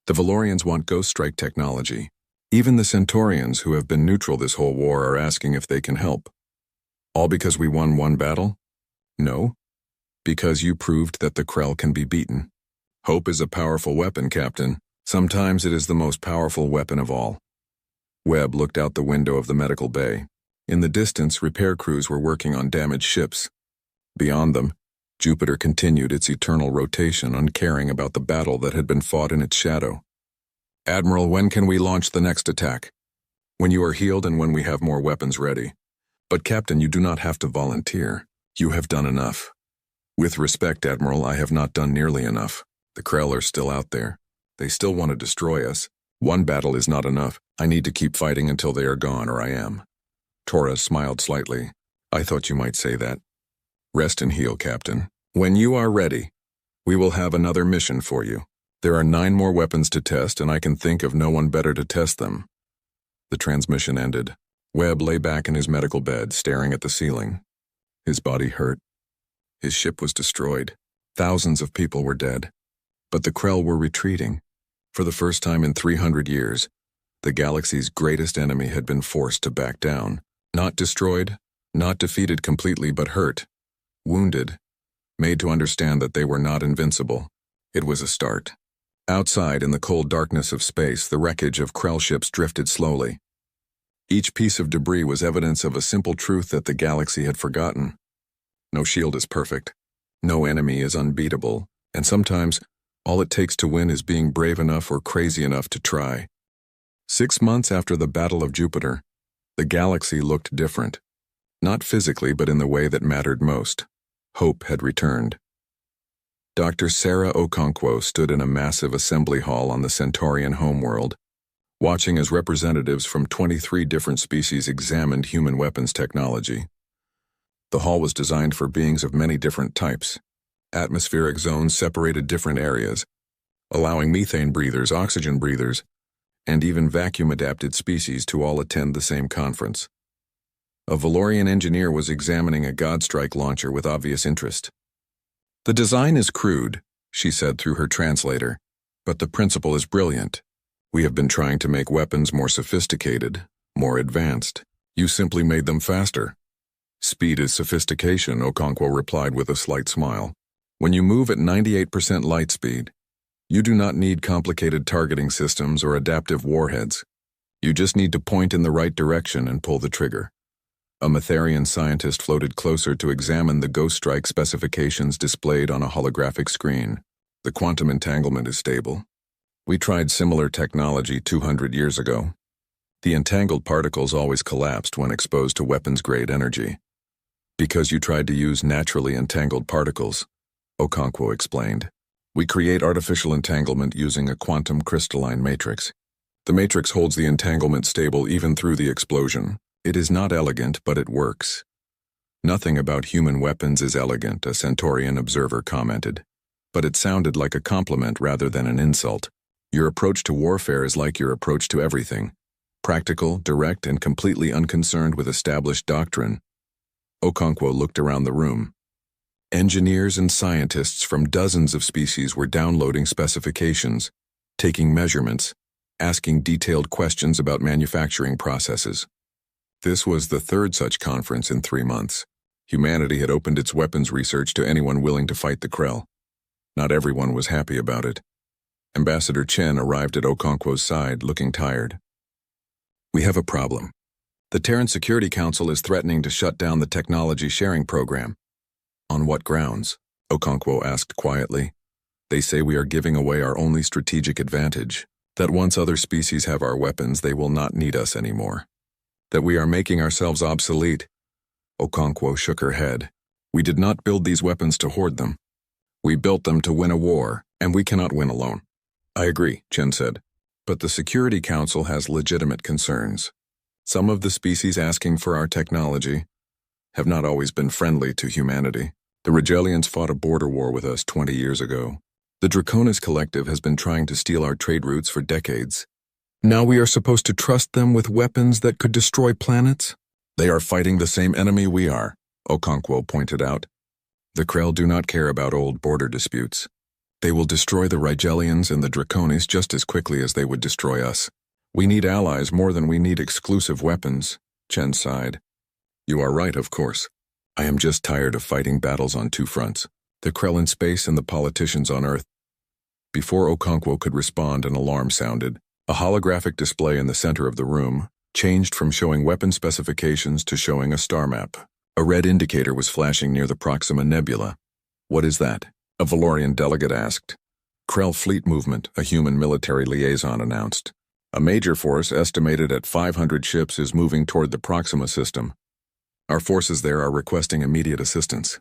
The Valorians want Ghost Strike technology. Even the Centaurians, who have been neutral this whole war, are asking if they can help. All because we won one battle? No. Because you proved that the Krell can be beaten. Hope is a powerful weapon, Captain. Sometimes it is the most powerful weapon of all. Webb looked out the window of the medical bay. In the distance, repair crews were working on damaged ships. Beyond them, Jupiter continued its eternal rotation, uncaring about the battle that had been fought in its shadow. Admiral, when can we launch the next attack? When you are healed and when we have more weapons ready. But Captain, you do not have to volunteer. You have done enough. With respect, Admiral, I have not done nearly enough. The Krell are still out there. They still want to destroy us. One battle is not enough. I need to keep fighting until they are gone, or I am. Torres smiled slightly. I thought you might say that. Rest and heal, Captain. When you are ready, we will have another mission for you. There are 9 more weapons to test, and I can think of no one better to test them. The transmission ended. Webb lay back in his medical bed, staring at the ceiling. His body hurt. His ship was destroyed. Thousands of people were dead. But the Krell were retreating. For the first time in 300 years, the galaxy's greatest enemy had been forced to back down. Not destroyed, not defeated completely, but hurt, wounded, made to understand that they were not invincible. It was a start. Outside, in the cold darkness of space, the wreckage of Krell ships drifted slowly. Each piece of debris was evidence of a simple truth that the galaxy had forgotten. No shield is perfect. No enemy is unbeatable. And sometimes, all it takes to win is being brave enough or crazy enough to try. 6 months after the Battle of Jupiter, the galaxy looked different. Not physically, but in the way that mattered most. Hope had returned. Dr. Sarah Okonkwo stood in a massive assembly hall on the Centaurian homeworld, watching as representatives from 23 different species examined human weapons technology. The hall was designed for beings of many different types. Atmospheric zones separated different areas, allowing methane breathers, oxygen breathers, and even vacuum-adapted species to all attend the same conference. A Valorian engineer was examining a God Strike launcher with obvious interest. The design is crude, she said through her translator, but the principle is brilliant. We have been trying to make weapons more sophisticated, more advanced. You simply made them faster. Speed is sophistication, Okonkwo replied with a slight smile. When you move at 98% light speed, you do not need complicated targeting systems or adaptive warheads. You just need to point in the right direction and pull the trigger. A Metherian scientist floated closer to examine the Ghost Strike specifications displayed on a holographic screen. The quantum entanglement is stable. We tried similar technology 200 years ago. The entangled particles always collapsed when exposed to weapons-grade energy. Because you tried to use naturally entangled particles, Okonkwo explained. We create artificial entanglement using a quantum crystalline matrix. The matrix holds the entanglement stable even through the explosion. It is not elegant, but it works. Nothing about human weapons is elegant, a Centaurian observer commented. But it sounded like a compliment rather than an insult. Your approach to warfare is like your approach to everything. Practical, direct, and completely unconcerned with established doctrine. Okonkwo looked around the room. Engineers and scientists from dozens of species were downloading specifications, taking measurements, asking detailed questions about manufacturing processes. This was the third such conference in 3 months. Humanity had opened its weapons research to anyone willing to fight the Krell. Not everyone was happy about it. Ambassador Chen arrived at Okonkwo's side, looking tired. "We have a problem. The Terran Security Council is threatening to shut down the technology sharing program." "On what grounds?" Okonkwo asked quietly. "They say we are giving away our only strategic advantage, that once other species have our weapons, they will not need us anymore. That we are making ourselves obsolete." Okonkwo shook her head. "We did not build these weapons to hoard them. We built them to win a war, and we cannot win alone." "I agree," Chen said. "But the Security Council has legitimate concerns. Some of the species asking for our technology have not always been friendly to humanity. The Rigelians fought a border war with us 20 years ago. The Draconis Collective has been trying to steal our trade routes for decades. Now we are supposed to trust them with weapons that could destroy planets? They are fighting the same enemy we are," Okonkwo pointed out. "The Krell do not care about old border disputes. They will destroy the Rigelians and the Draconis just as quickly as they would destroy us. We need allies more than we need exclusive weapons," Chen sighed. "You are right, of course. I am just tired of fighting battles on 2 fronts, the Krell in space and the politicians on Earth." Before Okonkwo could respond, an alarm sounded. A holographic display in the center of the room changed from showing weapon specifications to showing a star map. A red indicator was flashing near the Proxima Nebula. "What is that?" a Valorian delegate asked. "Krell Fleet Movement," a human military liaison announced. "A major force estimated at 500 ships is moving toward the Proxima system. Our forces there are requesting immediate assistance."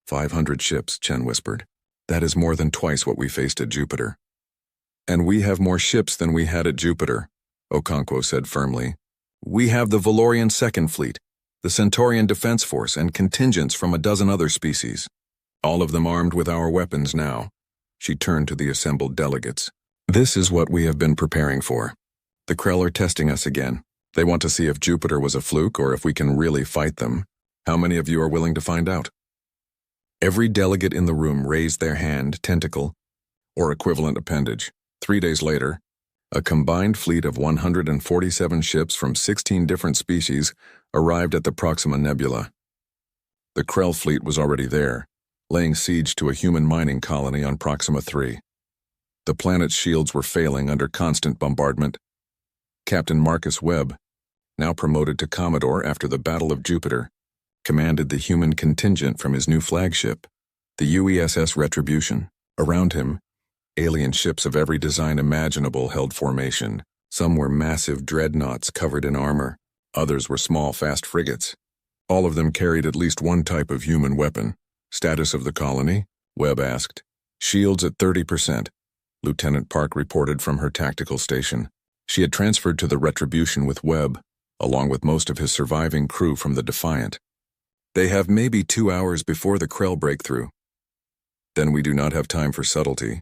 500 ships, Chen whispered. "That is more than twice what we faced at Jupiter." "And we have more ships than we had at Jupiter," Okonkwo said firmly. "We have the Valorian Second Fleet, the Centaurian Defense Force, and contingents from a dozen other species. All of them armed with our weapons now." She turned to the assembled delegates. "This is what we have been preparing for. The Krell are testing us again. They want to see if Jupiter was a fluke or if we can really fight them. How many of you are willing to find out?" Every delegate in the room raised their hand, tentacle, or equivalent appendage. 3 days later, a combined fleet of 147 ships from 16 different species arrived at the Proxima Nebula. The Krell fleet was already there, laying siege to a human mining colony on Proxima 3. The planet's shields were failing under constant bombardment. Captain Marcus Webb, now promoted to Commodore after the Battle of Jupiter, commanded the human contingent from his new flagship, the UESS Retribution. Around him, alien ships of every design imaginable held formation. Some were massive dreadnoughts covered in armor. Others were small, fast frigates. All of them carried at least one type of human weapon. "Status of the colony?" Webb asked. "Shields at 30%, Lieutenant Park reported from her tactical station. She had transferred to the Retribution with Webb, along with most of his surviving crew from the Defiant. "They have maybe 2 hours before the Krell breakthrough. Then we do not have time for subtlety.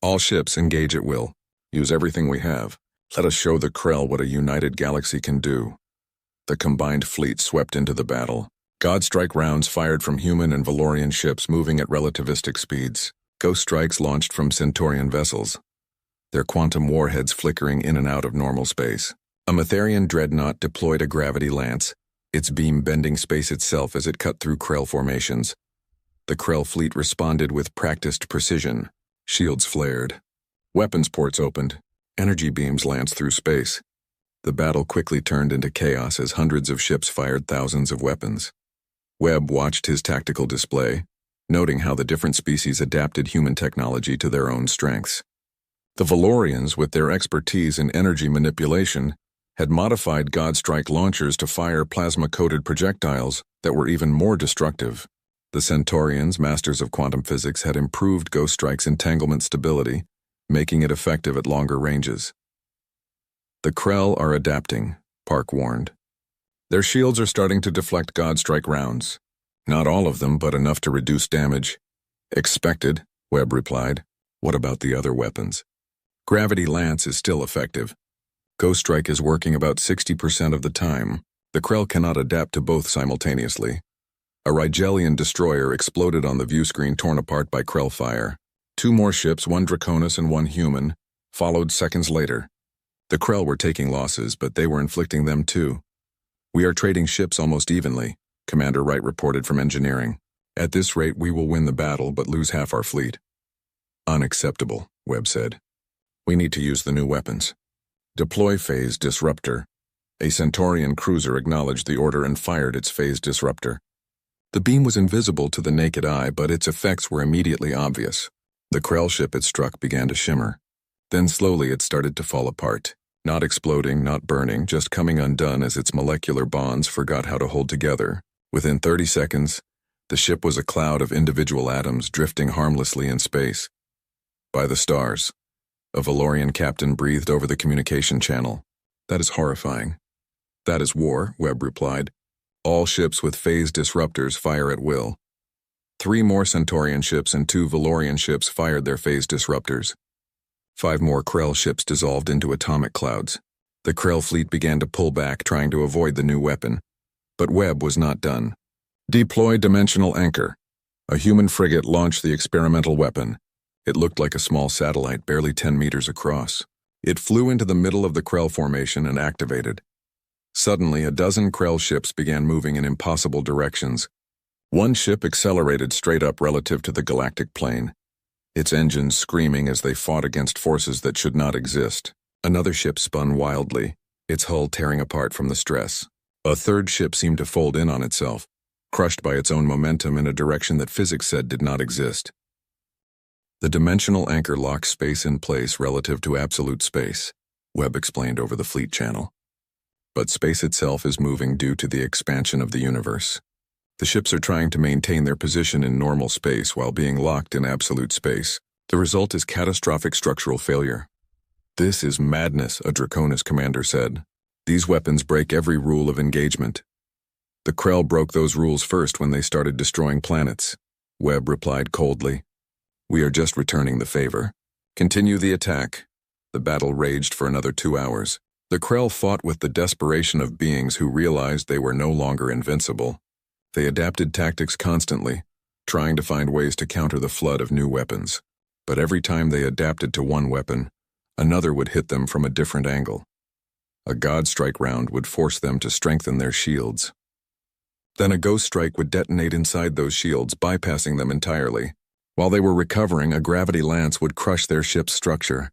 All ships engage at will. Use everything we have. Let us show the Krell what a united galaxy can do." The combined fleet swept into the battle. God strike rounds fired from human and Valorian ships moving at relativistic speeds. Ghost strikes launched from Centaurian vessels, their quantum warheads flickering in and out of normal space. A Matherian dreadnought deployed a gravity lance, its beam bending space itself as it cut through Krell formations. The Krell fleet responded with practiced precision. Shields flared. Weapons ports opened. Energy beams lanced through space. The battle quickly turned into chaos as hundreds of ships fired thousands of weapons. Webb watched his tactical display, noting how the different species adapted human technology to their own strengths. The Valorians, with their expertise in energy manipulation, had modified Godstrike launchers to fire plasma-coated projectiles that were even more destructive. The Centaurians, masters of quantum physics, had improved Ghost Strike's entanglement stability, making it effective at longer ranges. "The Krell are adapting," Park warned. "Their shields are starting to deflect Godstrike rounds. Not all of them, but enough to reduce damage." "Expected," Webb replied. "What about the other weapons?" "Gravity Lance is still effective. Ghost Strike is working about 60% of the time. The Krell cannot adapt to both simultaneously. A Rigelian destroyer exploded on the view screen, torn apart by Krell fire. 2 more ships, one Draconis and one human, followed seconds later. The Krell were taking losses, but they were inflicting them too. "We are trading ships almost evenly," Commander Wright reported from engineering. "At this rate, we will win the battle but lose half our fleet." "Unacceptable," Webb said. "We need to use the new weapons." "Deploy phase disruptor." A Centaurian cruiser acknowledged the order and fired its phase disruptor. The beam was invisible to the naked eye, but its effects were immediately obvious. The Krell ship it struck began to shimmer. Then slowly it started to fall apart, not exploding, not burning, just coming undone as its molecular bonds forgot how to hold together. Within 30 seconds, the ship was a cloud of individual atoms drifting harmlessly in space. "By the stars," a Valorian captain breathed over the communication channel. "That is horrifying." "That is war," Webb replied. "All ships with phase disruptors fire at will." 3 more Centaurian ships and 2 Valorian ships fired their phase disruptors. 5 more Krell ships dissolved into atomic clouds. The Krell fleet began to pull back, trying to avoid the new weapon. But Webb was not done. "Deploy dimensional anchor." A human frigate launched the experimental weapon. It looked like a small satellite, barely 10 meters across. It flew into the middle of the Krell formation and activated. Suddenly, a dozen Krell ships began moving in impossible directions. One ship accelerated straight up relative to the galactic plane, its engines screaming as they fought against forces that should not exist. Another ship spun wildly, its hull tearing apart from the stress. A third ship seemed to fold in on itself, crushed by its own momentum in a direction that physics said did not exist. "The dimensional anchor locks space in place relative to absolute space," Webb explained over the fleet channel. "But space itself is moving due to the expansion of the universe. The ships are trying to maintain their position in normal space while being locked in absolute space. The result is catastrophic structural failure." "This is madness," a Draconis commander said. "These weapons break every rule of engagement." "The Krell broke those rules first when they started destroying planets," Webb replied coldly. "We are just returning the favor. Continue the attack." The battle raged for another 2 hours. The Krell fought with the desperation of beings who realized they were no longer invincible. They adapted tactics constantly, trying to find ways to counter the flood of new weapons. But every time they adapted to one weapon, another would hit them from a different angle. A God Strike round would force them to strengthen their shields. Then a Ghost Strike would detonate inside those shields, bypassing them entirely. While they were recovering, a gravity lance would crush their ship's structure.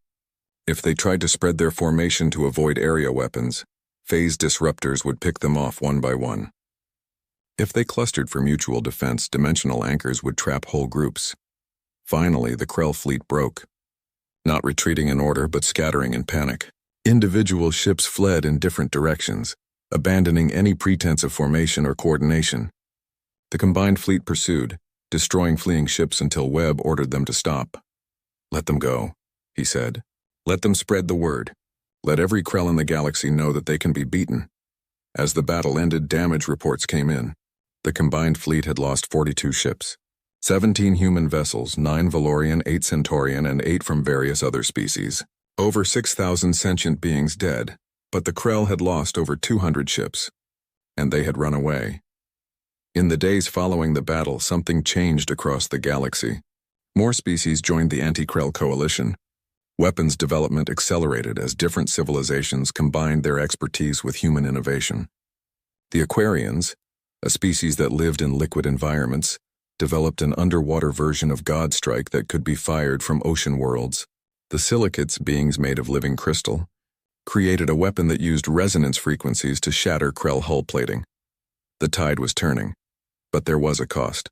If they tried to spread their formation to avoid area weapons, phase disruptors would pick them off one by one. If they clustered for mutual defense, dimensional anchors would trap whole groups. Finally, the Krell fleet broke. Not retreating in order, but scattering in panic. Individual ships fled in different directions, abandoning any pretense of formation or coordination. The combined fleet pursued, destroying fleeing ships until Webb ordered them to stop. "Let them go," he said. "Let them spread the word. Let every Krell in the galaxy know that they can be beaten." As the battle ended, damage reports came in. The combined fleet had lost 42 ships. 17 human vessels, 9 Valorian, 8 Centaurian, and 8 from various other species. Over 6,000 sentient beings dead, but the Krell had lost over 200 ships. And they had run away. In the days following the battle, something changed across the galaxy. More species joined the anti-Krell coalition. Weapons development accelerated as different civilizations combined their expertise with human innovation. The Aquarians, a species that lived in liquid environments, developed an underwater version of God Strike that could be fired from ocean worlds. The Silicates, beings made of living crystal, created a weapon that used resonance frequencies to shatter Krell hull plating. The tide was turning, but there was a cost.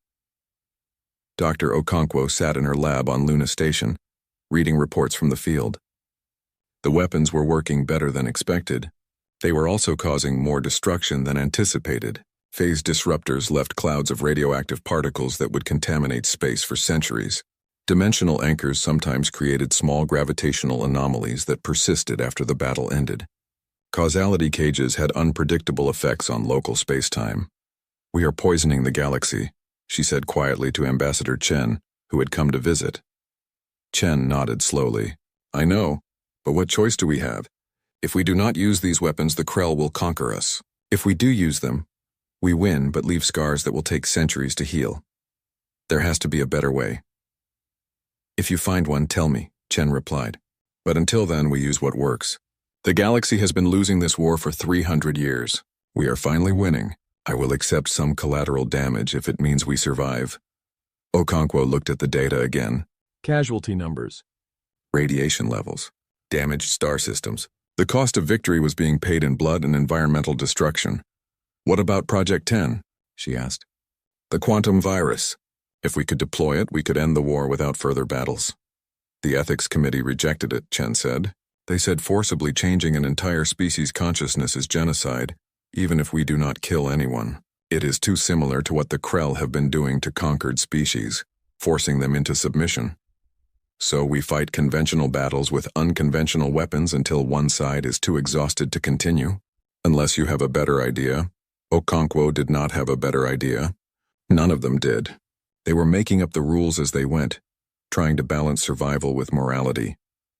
Dr. Okonkwo sat in her lab on Luna Station, reading reports from the field. The weapons were working better than expected. They were also causing more destruction than anticipated. Phase disruptors left clouds of radioactive particles that would contaminate space for centuries. Dimensional anchors sometimes created small gravitational anomalies that persisted after the battle ended. Causality cages had unpredictable effects on local space-time. "We are poisoning the galaxy," she said quietly to Ambassador Chen, who had come to visit. Chen nodded slowly. "I know, but what choice do we have? If we do not use these weapons, the Krell will conquer us. If we do use them, we win but leave scars that will take centuries to heal. There has to be a better way. If you find one, tell me, Chen replied. But until then, we use what works. The galaxy has been losing this war for 300 years. We are finally winning. I will accept some collateral damage if it means we survive. Okonkwo looked at the data again. Casualty numbers. Radiation levels. Damaged star systems. The cost of victory was being paid in blood and environmental destruction. What about Project 10? She asked. The quantum virus. If we could deploy it, we could end the war without further battles. The ethics committee rejected it, Chen said. They said forcibly changing an entire species' consciousness is genocide, even if we do not kill anyone. It is too similar to what the Krell have been doing to conquered species, forcing them into submission. So we fight conventional battles with unconventional weapons until one side is too exhausted to continue. Unless you have a better idea. Okonkwo did not have a better idea. None of them did. They were making up the rules as they went, trying to balance survival with morality,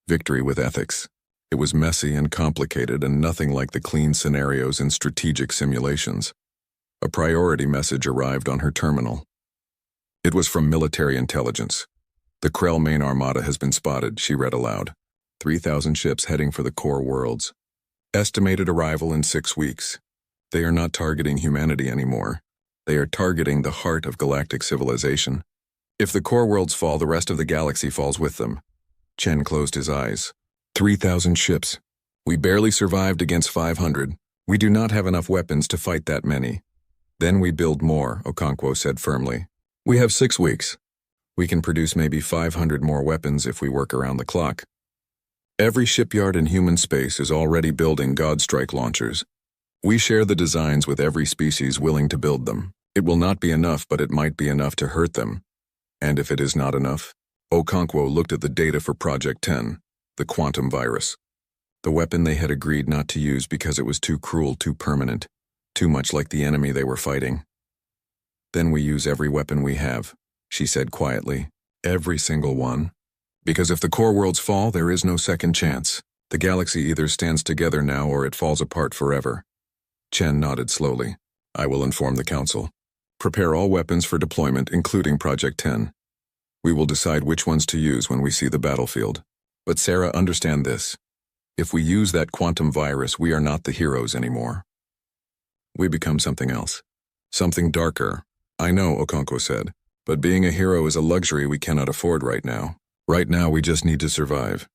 victory with ethics. It was messy and complicated and nothing like the clean scenarios in strategic simulations. A priority message arrived on her terminal. It was from military intelligence. The Krell main armada has been spotted, she read aloud. 3,000 ships heading for the core worlds. Estimated arrival in 6 weeks. They are not targeting humanity anymore. They are targeting the heart of galactic civilization. If the core worlds fall, the rest of the galaxy falls with them. Chen closed his eyes. 3,000 ships. We barely survived against 500. We do not have enough weapons to fight that many. Then we build more, Okonkwo said firmly. We have 6 weeks. We can produce maybe 500 more weapons if we work around the clock. Every shipyard in human space is already building Godstrike launchers. We share the designs with every species willing to build them. It will not be enough, but it might be enough to hurt them. And if it is not enough, Okonkwo looked at the data for Project 10, the quantum virus. The weapon they had agreed not to use because it was too cruel, too permanent, too much like the enemy they were fighting. Then we use every weapon we have, she said quietly. Every single one. Because if the core worlds fall, there is no second chance. The galaxy either stands together now or it falls apart forever. Chen nodded slowly. I will inform the council. Prepare all weapons for deployment, including Project 10. We will decide which ones to use when we see the battlefield. But Sarah, understand this. If we use that quantum virus, we are not the heroes anymore. We become something else. Something darker. I know, Okonkwo said. But being a hero is a luxury we cannot afford right now. Right now, we just need to survive.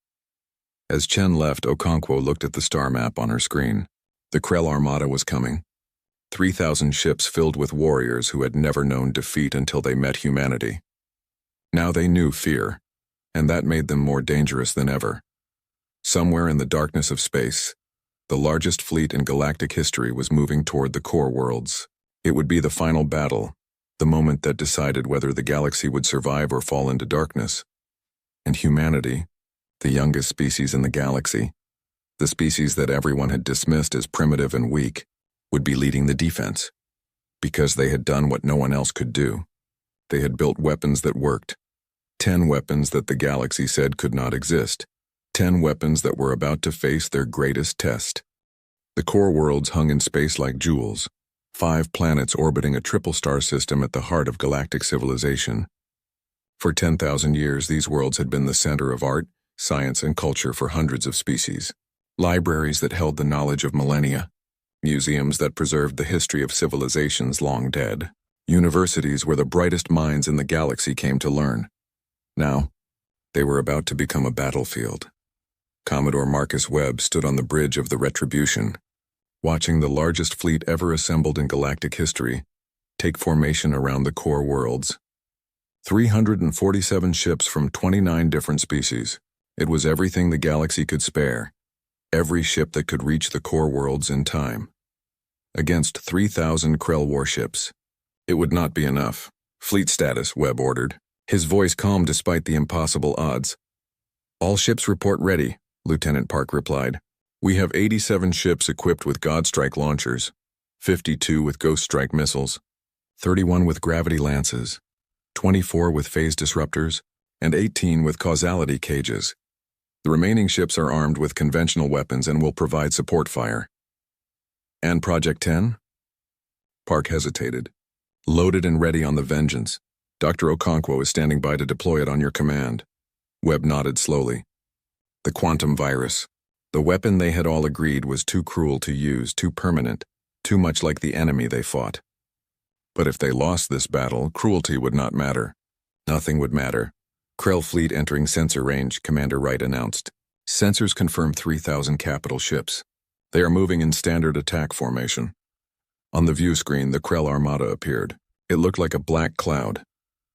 As Chen left, Okonkwo looked at the star map on her screen. The Krell Armada was coming. 3,000 ships filled with warriors who had never known defeat until they met humanity. Now they knew fear, and that made them more dangerous than ever. Somewhere in the darkness of space, the largest fleet in galactic history was moving toward the core worlds. It would be the final battle, the moment that decided whether the galaxy would survive or fall into darkness. And humanity, the youngest species in the galaxy, the species that everyone had dismissed as primitive and weak, would be leading the defense. Because they had done what no one else could do. They had built weapons that worked. 10 weapons that the galaxy said could not exist. 10 weapons that were about to face their greatest test. The core worlds hung in space like jewels, 5 planets orbiting a triple star system at the heart of galactic civilization. For 10,000 years, these worlds had been the center of art, science, and culture for hundreds of species. Libraries that held the knowledge of millennia. Museums that preserved the history of civilizations long dead. Universities where the brightest minds in the galaxy came to learn. Now, they were about to become a battlefield. Commodore Marcus Webb stood on the bridge of the Retribution, watching the largest fleet ever assembled in galactic history take formation around the core worlds. 347 ships from 29 different species. It was everything the galaxy could spare. Every ship that could reach the core worlds in time. Against 3,000 Krell warships. It would not be enough. Fleet status, Webb ordered. His voice calm despite the impossible odds. All ships report ready, Lieutenant Park replied. We have 87 ships equipped with Godstrike launchers, 52 with Ghost Strike missiles, 31 with gravity lances, 24 with phase disruptors, and 18 with causality cages. The remaining ships are armed with conventional weapons and will provide support fire. And Project 10? Park hesitated. Loaded and ready on the Vengeance. Dr. Okonkwo is standing by to deploy it on your command. Webb nodded slowly. The quantum virus. The weapon they had all agreed was too cruel to use, too permanent, too much like the enemy they fought. But if they lost this battle, cruelty would not matter. Nothing would matter. Krell fleet entering sensor range, Commander Wright announced. Sensors confirm 3,000 capital ships. They are moving in standard attack formation. On the view screen, the Krell armada appeared. It looked like a black cloud.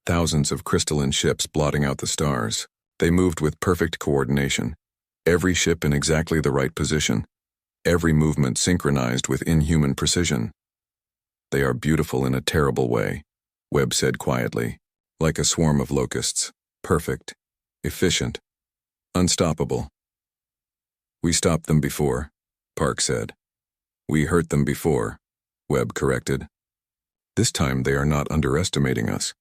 Thousands of crystalline ships blotting out the stars. They moved with perfect coordination. Every ship in exactly the right position. Every movement synchronized with inhuman precision. They are beautiful in a terrible way, Webb said quietly. Like a swarm of locusts. Perfect. Efficient. Unstoppable. We stopped them before, Park said. We hurt them before, Webb corrected. This time they are not underestimating us.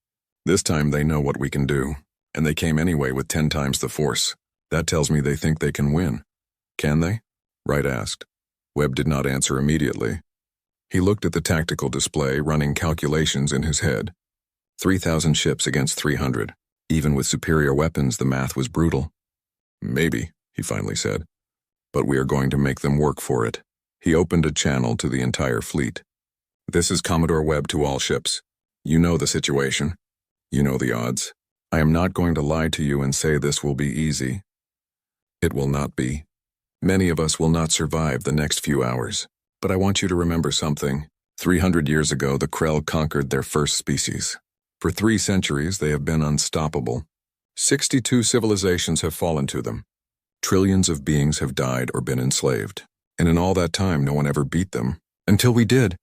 This time they know what we can do, and they came anyway with 10 times the force. That tells me they think they can win. Can they? Wright asked. Webb did not answer immediately. He looked at the tactical display, running calculations in his head. 3,000 ships against 300. Even with superior weapons, the math was brutal. Maybe, he finally said. But we are going to make them work for it. He opened a channel to the entire fleet. This is Commodore Webb to all ships. You know the situation. You know the odds. I am not going to lie to you and say this will be easy. It will not be. Many of us will not survive the next few hours. But I want you to remember something. 300 years ago, the Krell conquered their first species. For 3 centuries, they have been unstoppable. 62 civilizations have fallen to them. Trillions of beings have died or been enslaved. And in all that time, no one ever beat them. Until we did.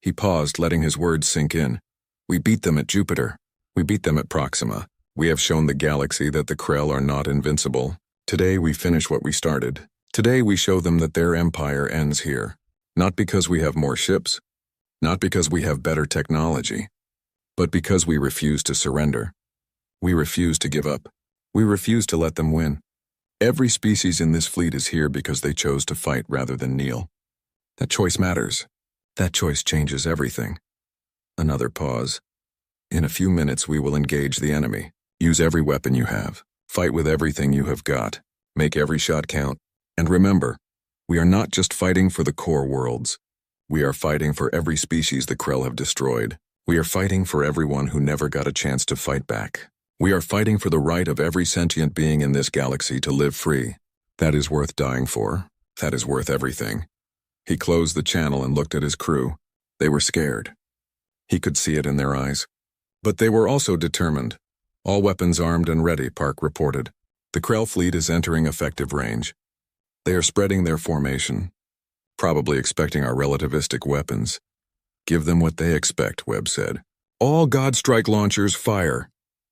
He paused, letting his words sink in. We beat them at Jupiter. We beat them at Proxima. We have shown the galaxy that the Krell are not invincible. Today we finish what we started. Today we show them that their empire ends here. Not because we have more ships. Not because we have better technology. But because we refuse to surrender. We refuse to give up. We refuse to let them win. Every species in this fleet is here because they chose to fight rather than kneel. That choice matters. That choice changes everything. Another pause. In a few minutes we will engage the enemy. Use every weapon you have. Fight with everything you have got. Make every shot count. And remember, we are not just fighting for the core worlds. We are fighting for every species the Krell have destroyed. We are fighting for everyone who never got a chance to fight back. We are fighting for the right of every sentient being in this galaxy to live free. That is worth dying for. That is worth everything. He closed the channel and looked at his crew. They were scared. He could see it in their eyes. But they were also determined. All weapons armed and ready, Park reported. The Krell fleet is entering effective range. They are spreading their formation, probably expecting our relativistic weapons. Give them what they expect, Webb said. All Godstrike launchers fire.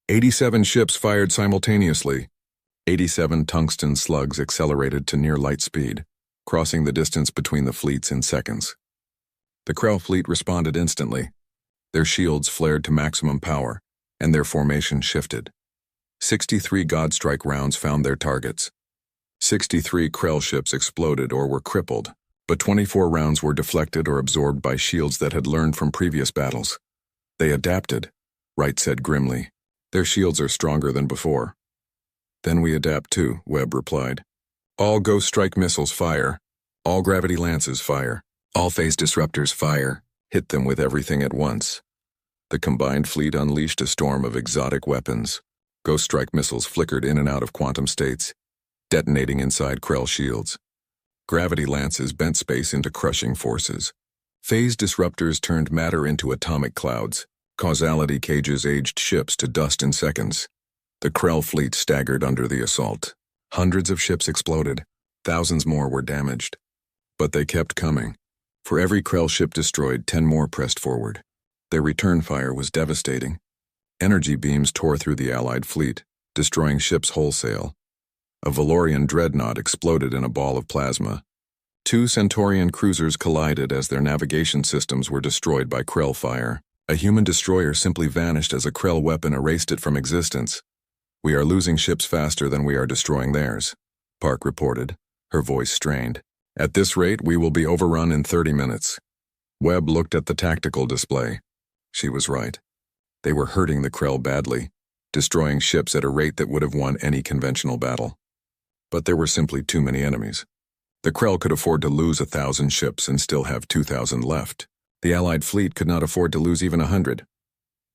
87 ships fired simultaneously. 87 tungsten slugs accelerated to near light speed, crossing the distance between the fleets in seconds. The Krell fleet responded instantly. Their shields flared to maximum power, and their formation shifted. 63 Godstrike rounds found their targets. 63 Krell ships exploded or were crippled, but 24 rounds were deflected or absorbed by shields that had learned from previous battles. They adapted, Wright said grimly. Their shields are stronger than before. Then we adapt too, Webb replied. All Ghost Strike missiles fire. All gravity lances fire. All phase disruptors fire. Hit them with everything at once. The combined fleet unleashed a storm of exotic weapons. Ghost Strike missiles flickered in and out of quantum states, detonating inside Krell shields. Gravity lances bent space into crushing forces. Phase disruptors turned matter into atomic clouds. Causality cages aged ships to dust in seconds. The Krell fleet staggered under the assault. Hundreds of ships exploded. Thousands more were damaged. But they kept coming. For every Krell ship destroyed, 10 more pressed forward. Their return fire was devastating. Energy beams tore through the Allied fleet, destroying ships wholesale. A Valorian dreadnought exploded in a ball of plasma. 2 Centaurian cruisers collided as their navigation systems were destroyed by Krell fire. A human destroyer simply vanished as a Krell weapon erased it from existence. We are losing ships faster than we are destroying theirs. Park reported, her voice strained. At this rate, we will be overrun in 30 minutes. Webb looked at the tactical display. She was right. They were hurting the Krell badly, destroying ships at a rate that would have won any conventional battle. But there were simply too many enemies. The Krell could afford to lose 1,000 ships and still have 2,000 left. The Allied fleet could not afford to lose even 100.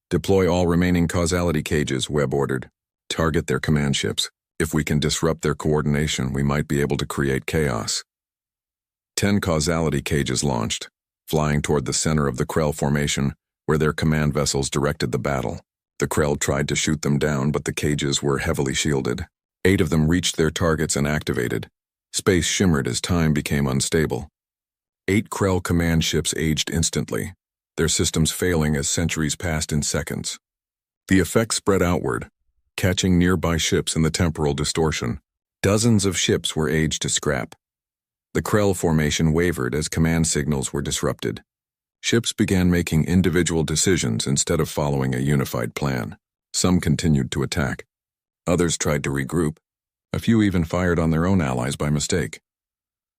Deploy all remaining causality cages, Webb ordered. Target their command ships. If we can disrupt their coordination, we might be able to create chaos. 10 causality cages launched, flying toward the center of the Krell formation, where their command vessels directed the battle. The Krell tried to shoot them down, but the cages were heavily shielded. 8 of them reached their targets and activated. Space shimmered as time became unstable. 8 Krell command ships aged instantly, their systems failing as centuries passed in seconds. The effect spread outward, catching nearby ships in the temporal distortion. Dozens of ships were aged to scrap. The Krell formation wavered as command signals were disrupted. Ships began making individual decisions instead of following a unified plan. Some continued to attack. Others tried to regroup. A few even fired on their own allies by mistake.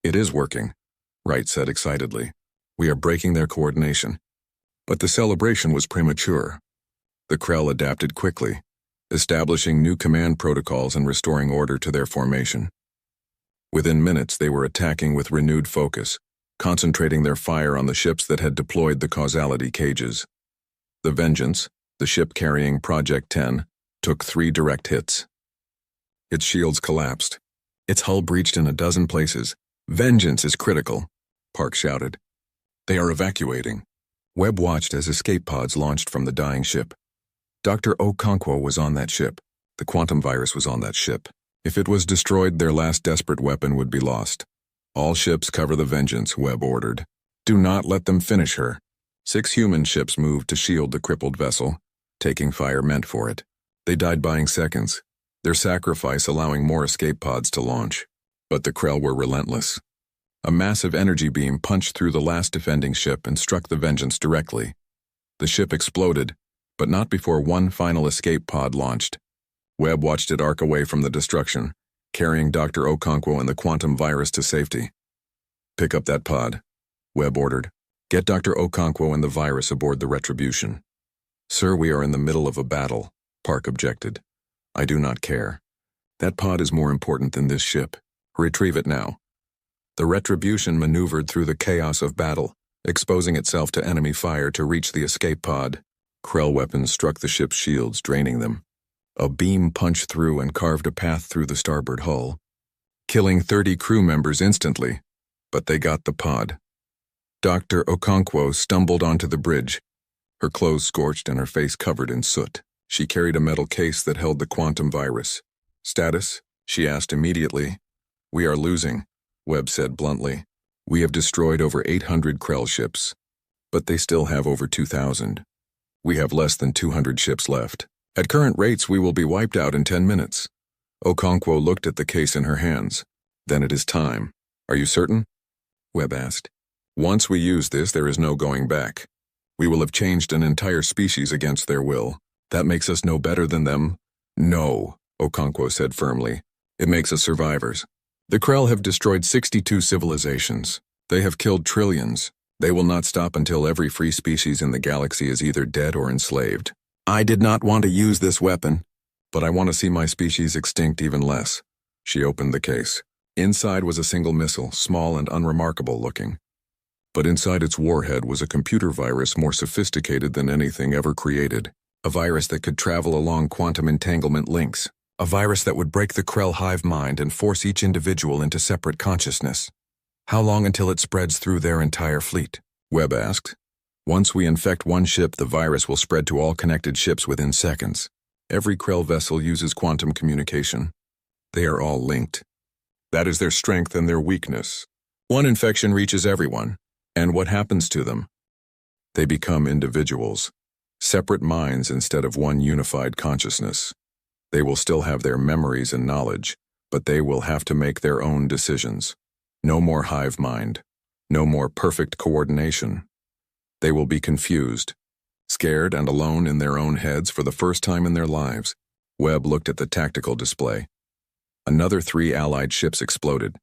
It is working, Wright said excitedly. We are breaking their coordination. But the celebration was premature. The Krell adapted quickly, establishing new command protocols and restoring order to their formation. Within minutes, they were attacking with renewed focus, concentrating their fire on the ships that had deployed the causality cages. The Vengeance, the ship carrying Project 10, took 3 direct hits. Its shields collapsed. Its hull breached in a dozen places. Vengeance is critical, Park shouted. They are evacuating. Webb watched as escape pods launched from the dying ship. Dr. Okonkwo was on that ship. The quantum virus was on that ship. If it was destroyed, their last desperate weapon would be lost. All ships cover the Vengeance, Webb ordered. Do not let them finish her. 6 human ships moved to shield the crippled vessel. Taking fire meant for it. They died buying seconds, their sacrifice allowing more escape pods to launch. But the Krell were relentless. A massive energy beam punched through the last defending ship and struck the Vengeance directly. The ship exploded, but not before one final escape pod launched. Webb watched it arc away from the destruction, carrying Dr. Okonkwo and the quantum virus to safety. Pick up that pod, Webb ordered. Get Dr. Okonkwo and the virus aboard the Retribution. Sir, we are in the middle of a battle, Park objected. I do not care. That pod is more important than this ship. Retrieve it now. The Retribution maneuvered through the chaos of battle, exposing itself to enemy fire to reach the escape pod. Krell weapons struck the ship's shields, draining them. A beam punched through and carved a path through the starboard hull, killing 30 crew members instantly, but they got the pod. Dr. Okonkwo stumbled onto the bridge, her clothes scorched and her face covered in soot. She carried a metal case that held the quantum virus. Status? She asked immediately. We are losing, Webb said bluntly. We have destroyed over 800 Krell ships, but they still have over 2,000. We have less than 200 ships left. At current rates, we will be wiped out in 10 minutes. Okonkwo looked at the case in her hands. Then it is time. Are you certain? Webb asked. Once we use this, there is no going back. We will have changed an entire species against their will. That makes us no better than them? No, Okonkwo said firmly. It makes us survivors. The Krell have destroyed 62 civilizations. They have killed trillions. They will not stop until every free species in the galaxy is either dead or enslaved. I did not want to use this weapon, but I want to see my species extinct even less. She opened the case. Inside was a single missile, small and unremarkable looking. But inside its warhead was a computer virus more sophisticated than anything ever created. A virus that could travel along quantum entanglement links. A virus that would break the Krell hive mind and force each individual into separate consciousness. How long until it spreads through their entire fleet? Webb asked. Once we infect one ship, the virus will spread to all connected ships within seconds. Every Krell vessel uses quantum communication. They are all linked. That is their strength and their weakness. One infection reaches everyone, and what happens to them? They become individuals, separate minds instead of one unified consciousness. They will still have their memories and knowledge, but they will have to make their own decisions. No more hive mind. No more perfect coordination. They will be confused, scared and alone in their own heads for the first time in their lives. Webb looked at the tactical display. Another 3 Allied ships exploded.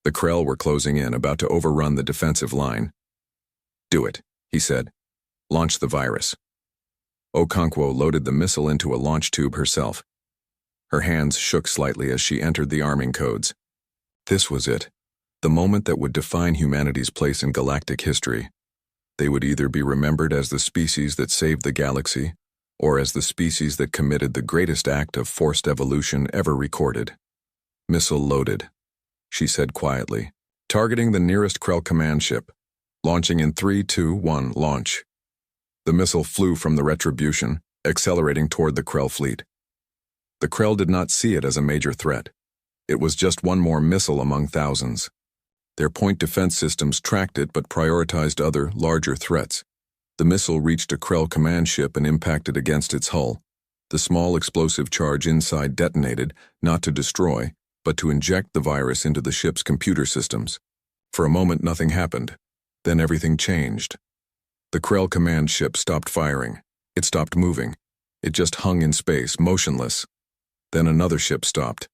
The Krell were closing in, about to overrun the defensive line. "Do it," he said. "Launch the virus." Okonkwo loaded the missile into a launch tube herself. Her hands shook slightly as she entered the arming codes. This was it, the moment that would define humanity's place in galactic history. They would either be remembered as the species that saved the galaxy, or as the species that committed the greatest act of forced evolution ever recorded. "Missile loaded," she said quietly, targeting the nearest Krell command ship. "Launching in 3, 2, 1, launch." The missile flew from the Retribution, accelerating toward the Krell fleet. The Krell did not see it as a major threat. It was just one more missile among thousands. Their point defense systems tracked it but prioritized other, larger threats. The missile reached a Krell command ship and impacted against its hull. The small explosive charge inside detonated, not to destroy, but to inject the virus into the ship's computer systems. For a moment nothing happened. Then everything changed. The Krell command ship stopped firing. It stopped moving. It just hung in space, motionless. Then another ship stopped.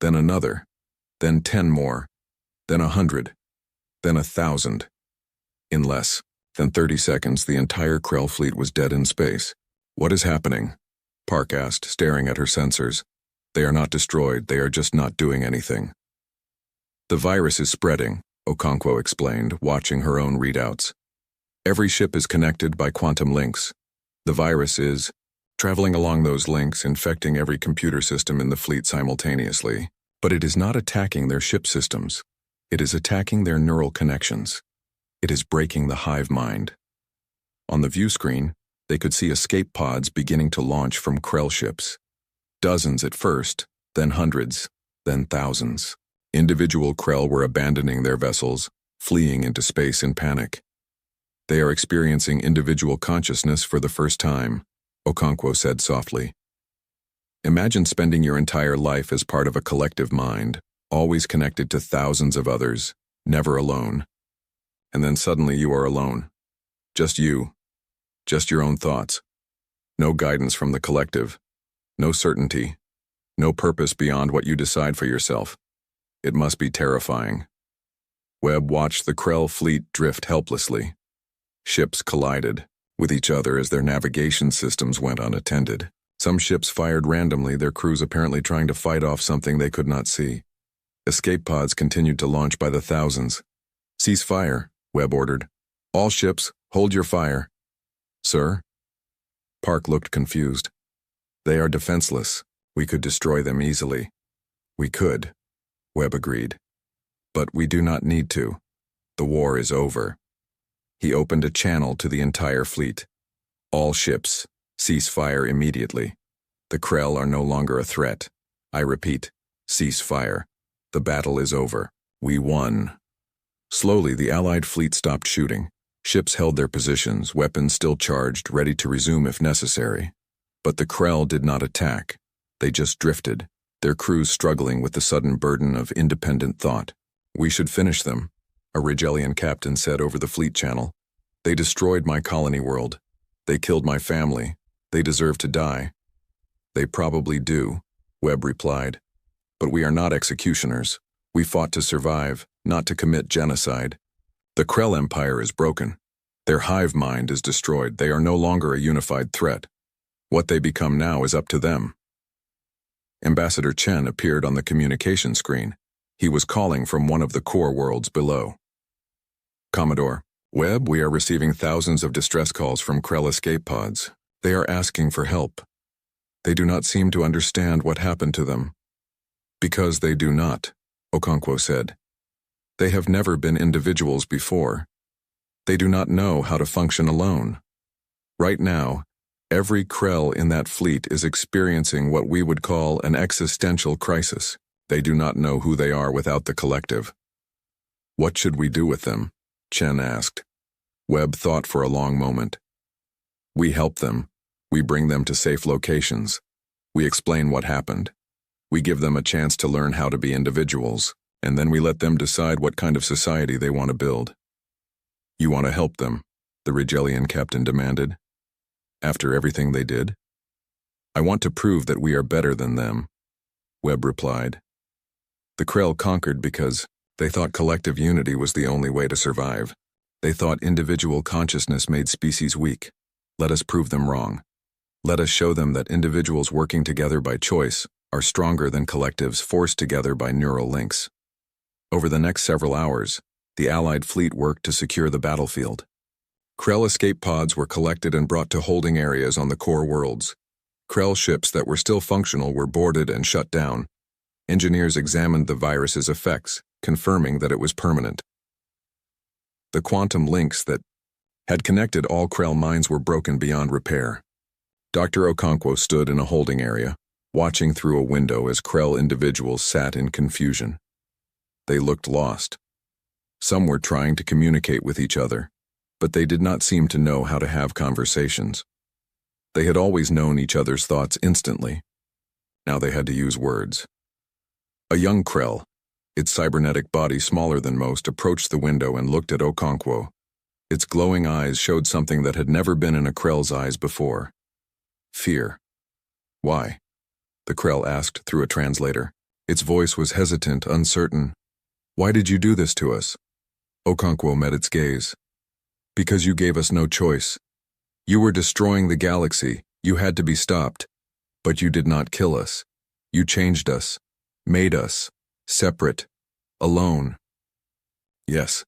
Then another. Then 10 more. Then 100. Then 1,000. In less than 30 seconds, the entire Krell fleet was dead in space. "What is happening?" Park asked, staring at her sensors. "They are not destroyed, they are just not doing anything." "The virus is spreading," Okonkwo explained, watching her own readouts. "Every ship is connected by quantum links. The virus is traveling along those links, infecting every computer system in the fleet simultaneously. But it is not attacking their ship systems. It is attacking their neural connections. It is breaking the hive mind." On the view screen, they could see escape pods beginning to launch from Krell ships. Dozens at first, then hundreds, then thousands. Individual Krell were abandoning their vessels, fleeing into space in panic. "They are experiencing individual consciousness for the first time," Okonkwo said softly. "Imagine spending your entire life as part of a collective mind, always connected to thousands of others, never alone. And then suddenly you are alone. Just you. Just your own thoughts. No guidance from the collective. No certainty. No purpose beyond what you decide for yourself. It must be terrifying." Webb watched the Krell fleet drift helplessly. Ships collided with each other as their navigation systems went unattended. Some ships fired randomly, their crews apparently trying to fight off something they could not see. Escape pods continued to launch by the thousands. "Cease fire," Webb ordered. "All ships, hold your fire." "Sir?" Park looked confused. "They are defenseless. We could destroy them easily." "We could," Webb agreed. "But we do not need to. The war is over." He opened a channel to the entire fleet. "All ships, cease fire immediately. The Krell are no longer a threat. I repeat, cease fire. The battle is over. We won." Slowly, the Allied fleet stopped shooting. Ships held their positions, weapons still charged, ready to resume if necessary. But the Krell did not attack. They just drifted, their crews struggling with the sudden burden of independent thought. "We should finish them," a Rigelian captain said over the fleet channel. "They destroyed my colony world. They killed my family. They deserve to die." "They probably do," Webb replied. "But we are not executioners. We fought to survive, not to commit genocide. The Krell Empire is broken. Their hive mind is destroyed. They are no longer a unified threat. What they become now is up to them." Ambassador Chen appeared on the communication screen. He was calling from one of the core worlds below. "Commodore, Webb, we are receiving thousands of distress calls from Krell escape pods. They are asking for help. They do not seem to understand what happened to them." "Because they do not," Okonkwo said. "They have never been individuals before. They do not know how to function alone. Right now, every Krell in that fleet is experiencing what we would call an existential crisis. They do not know who they are without the collective." "What should we do with them?" Chen asked. Webb thought for a long moment. "We help them. We bring them to safe locations. We explain what happened. We give them a chance to learn how to be individuals, and then we let them decide what kind of society they want to build." "You want to help them?" the Rigelian captain demanded. "After everything they did?" "I want to prove that we are better than them," Webb replied. The Krell conquered because they thought collective unity was the only way to survive. They thought individual consciousness made species weak. Let us prove them wrong. Let us show them that individuals working together by choice are stronger than collectives forced together by neural links. Over the next several hours, the Allied fleet worked to secure the battlefield. Krell escape pods were collected and brought to holding areas on the core worlds. Krell ships that were still functional were boarded and shut down. Engineers examined the virus's effects, confirming that it was permanent. The quantum links that had connected all Krell minds were broken beyond repair. Dr. Okonkwo stood in a holding area, watching through a window as Krell individuals sat in confusion. They looked lost. Some were trying to communicate with each other, but they did not seem to know how to have conversations. They had always known each other's thoughts instantly. Now they had to use words. A young Krell, its cybernetic body smaller than most, approached the window and looked at Okonkwo. Its glowing eyes showed something that had never been in a Krell's eyes before. Fear. Why? The Krell asked through a translator. Its voice was hesitant, uncertain. Why did you do this to us? Okonkwo met its gaze. Because you gave us no choice. You were destroying the galaxy. You had to be stopped. But you did not kill us. You changed us, made us, separate, alone. Yes.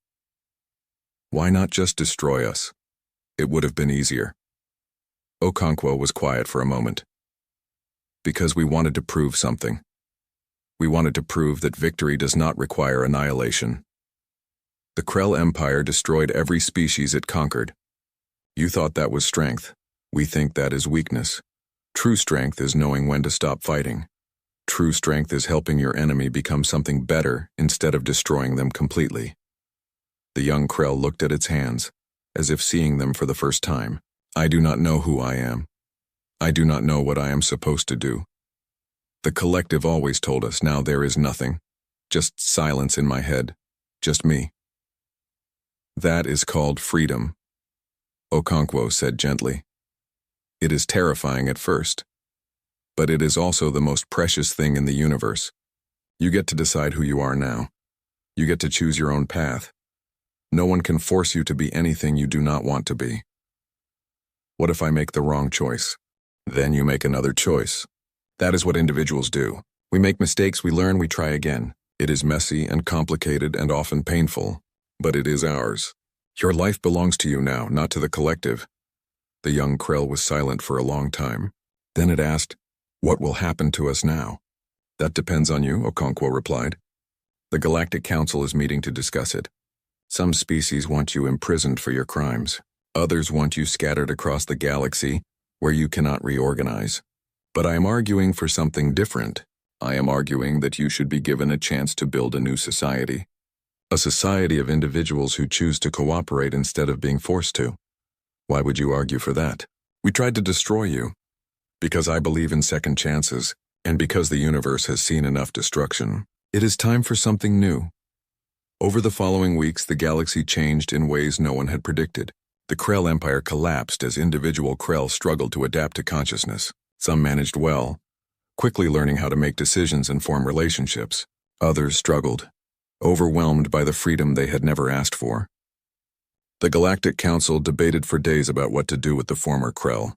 Why not just destroy us? It would have been easier. Okonkwo was quiet for a moment. Because we wanted to prove something. We wanted to prove that victory does not require annihilation. The Krell Empire destroyed every species it conquered. You thought that was strength. We think that is weakness. True strength is knowing when to stop fighting. True strength is helping your enemy become something better instead of destroying them completely. The young Krell looked at its hands, as if seeing them for the first time. I do not know who I am. I do not know what I am supposed to do. The collective always told us now there is nothing. Just silence in my head. Just me. That is called freedom, Okonkwo said gently. It is terrifying at first, but it is also the most precious thing in the universe. You get to decide who you are now. You get to choose your own path. No one can force you to be anything you do not want to be. What if I make the wrong choice? Then you make another choice. That is what individuals do. We make mistakes, we learn, we try again. It is messy and complicated and often painful, but it is ours. Your life belongs to you now, not to the collective. The young Krell was silent for a long time. Then it asked, what will happen to us now? That depends on you, Okonkwo replied. The Galactic Council is meeting to discuss it. Some species want you imprisoned for your crimes. Others want you scattered across the galaxy, where you cannot reorganize. But I am arguing for something different. I am arguing that you should be given a chance to build a new society. A society of individuals who choose to cooperate instead of being forced to. Why would you argue for that? We tried to destroy you. Because I believe in second chances, and because the universe has seen enough destruction. It is time for something new. Over the following weeks, the galaxy changed in ways no one had predicted. The Krell Empire collapsed as individual Krell struggled to adapt to consciousness. Some managed well, quickly learning how to make decisions and form relationships. Others struggled, overwhelmed by the freedom they had never asked for. The Galactic Council debated for days about what to do with the former Krell.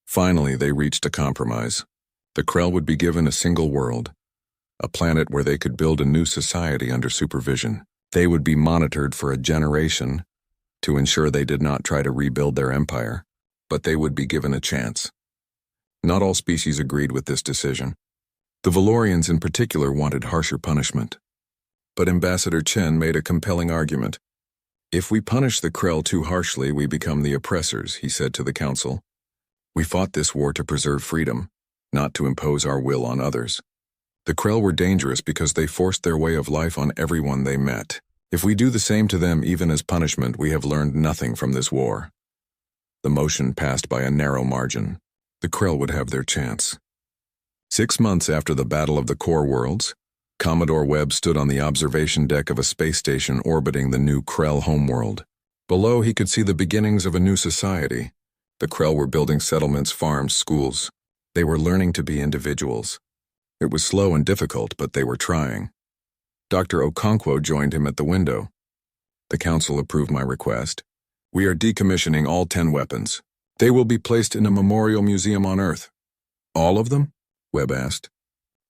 Finally, they reached a compromise. The Krell would be given a single world, a planet where they could build a new society under supervision. They would be monitored for a generation to ensure they did not try to rebuild their empire, but they would be given a chance. Not all species agreed with this decision. The Valorians in particular wanted harsher punishment. But Ambassador Chen made a compelling argument. If we punish the Krell too harshly, we become the oppressors, he said to the council. We fought this war to preserve freedom, not to impose our will on others. The Krell were dangerous because they forced their way of life on everyone they met. If we do the same to them even as punishment, we have learned nothing from this war. The motion passed by a narrow margin. The Krell would have their chance. 6 months after the Battle of the Core Worlds, Commodore Webb stood on the observation deck of a space station orbiting the new Krell homeworld. Below, he could see the beginnings of a new society. The Krell were building settlements, farms, schools. They were learning to be individuals. It was slow and difficult, but they were trying. Dr. Okonkwo joined him at the window. The council approved my request. We are decommissioning all 10 weapons. They will be placed in a memorial museum on Earth. All of them? Webb asked.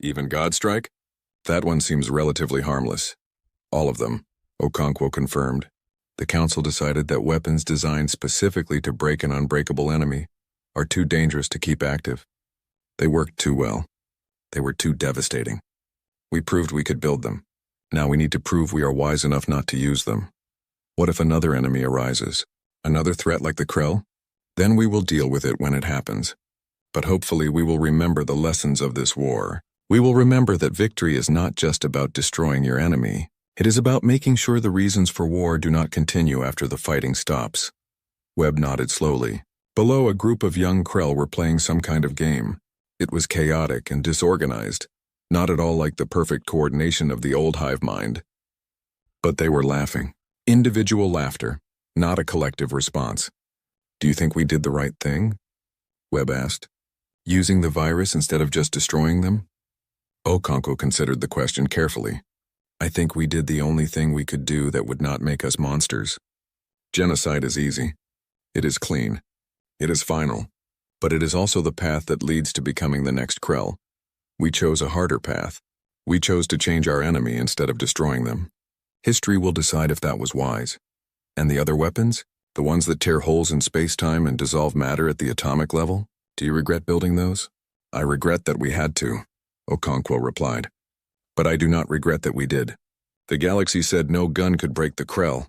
Even Godstrike? That one seems relatively harmless. All of them, Okonkwo confirmed. The council decided that weapons designed specifically to break an unbreakable enemy are too dangerous to keep active. They worked too well. They were too devastating. We proved we could build them. Now we need to prove we are wise enough not to use them. What if another enemy arises? Another threat like the Krell? Then we will deal with it when it happens. But hopefully we will remember the lessons of this war. We will remember that victory is not just about destroying your enemy. It is about making sure the reasons for war do not continue after the fighting stops. Webb nodded slowly. Below, a group of young Krell were playing some kind of game. It was chaotic and disorganized, not at all like the perfect coordination of the old hive mind. But they were laughing. Individual laughter, not a collective response. Do you think we did the right thing? Webb asked. Using the virus instead of just destroying them? Okonkwo considered the question carefully. I think we did the only thing we could do that would not make us monsters. Genocide is easy. It is clean. It is final. But it is also the path that leads to becoming the next Krell. We chose a harder path. We chose to change our enemy instead of destroying them. History will decide if that was wise. And the other weapons? The ones that tear holes in space-time and dissolve matter at the atomic level? Do you regret building those? I regret that we had to, Okonkwo replied. But I do not regret that we did. The galaxy said no gun could break the Krell.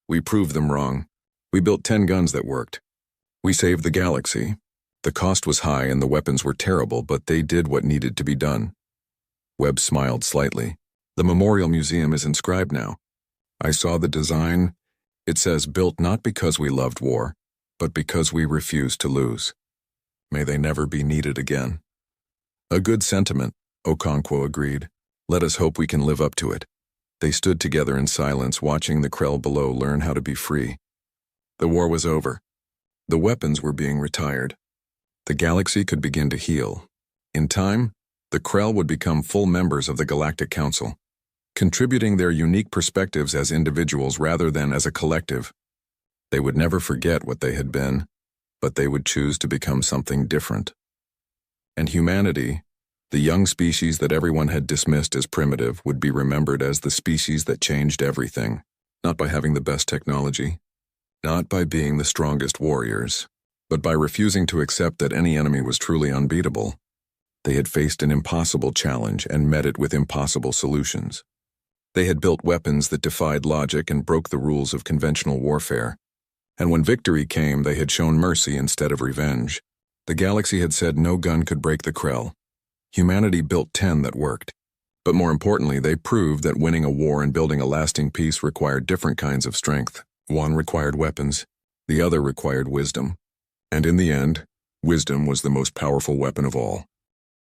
We proved them wrong. We built 10 guns that worked. We saved the galaxy. The cost was high and the weapons were terrible, but they did what needed to be done. Webb smiled slightly. The Memorial Museum is inscribed now. I saw the design. It says, built not because we loved war, but because we refused to lose. May they never be needed again. A good sentiment, Okonkwo agreed. Let us hope we can live up to it. They stood together in silence, watching the Krell below learn how to be free. The war was over. The weapons were being retired. The galaxy could begin to heal. In time, the Krell would become full members of the Galactic Council, contributing their unique perspectives as individuals rather than as a collective. They would never forget what they had been, but they would choose to become something different. And humanity, the young species that everyone had dismissed as primitive, would be remembered as the species that changed everything, not by having the best technology, not by being the strongest warriors, but by refusing to accept that any enemy was truly unbeatable. They had faced an impossible challenge and met it with impossible solutions. They had built weapons that defied logic and broke the rules of conventional warfare. And when victory came, they had shown mercy instead of revenge. The galaxy had said no gun could break the Krell. Humanity built 10 that worked. But more importantly, they proved that winning a war and building a lasting peace required different kinds of strength. One required weapons, the other required wisdom. And in the end, wisdom was the most powerful weapon of all.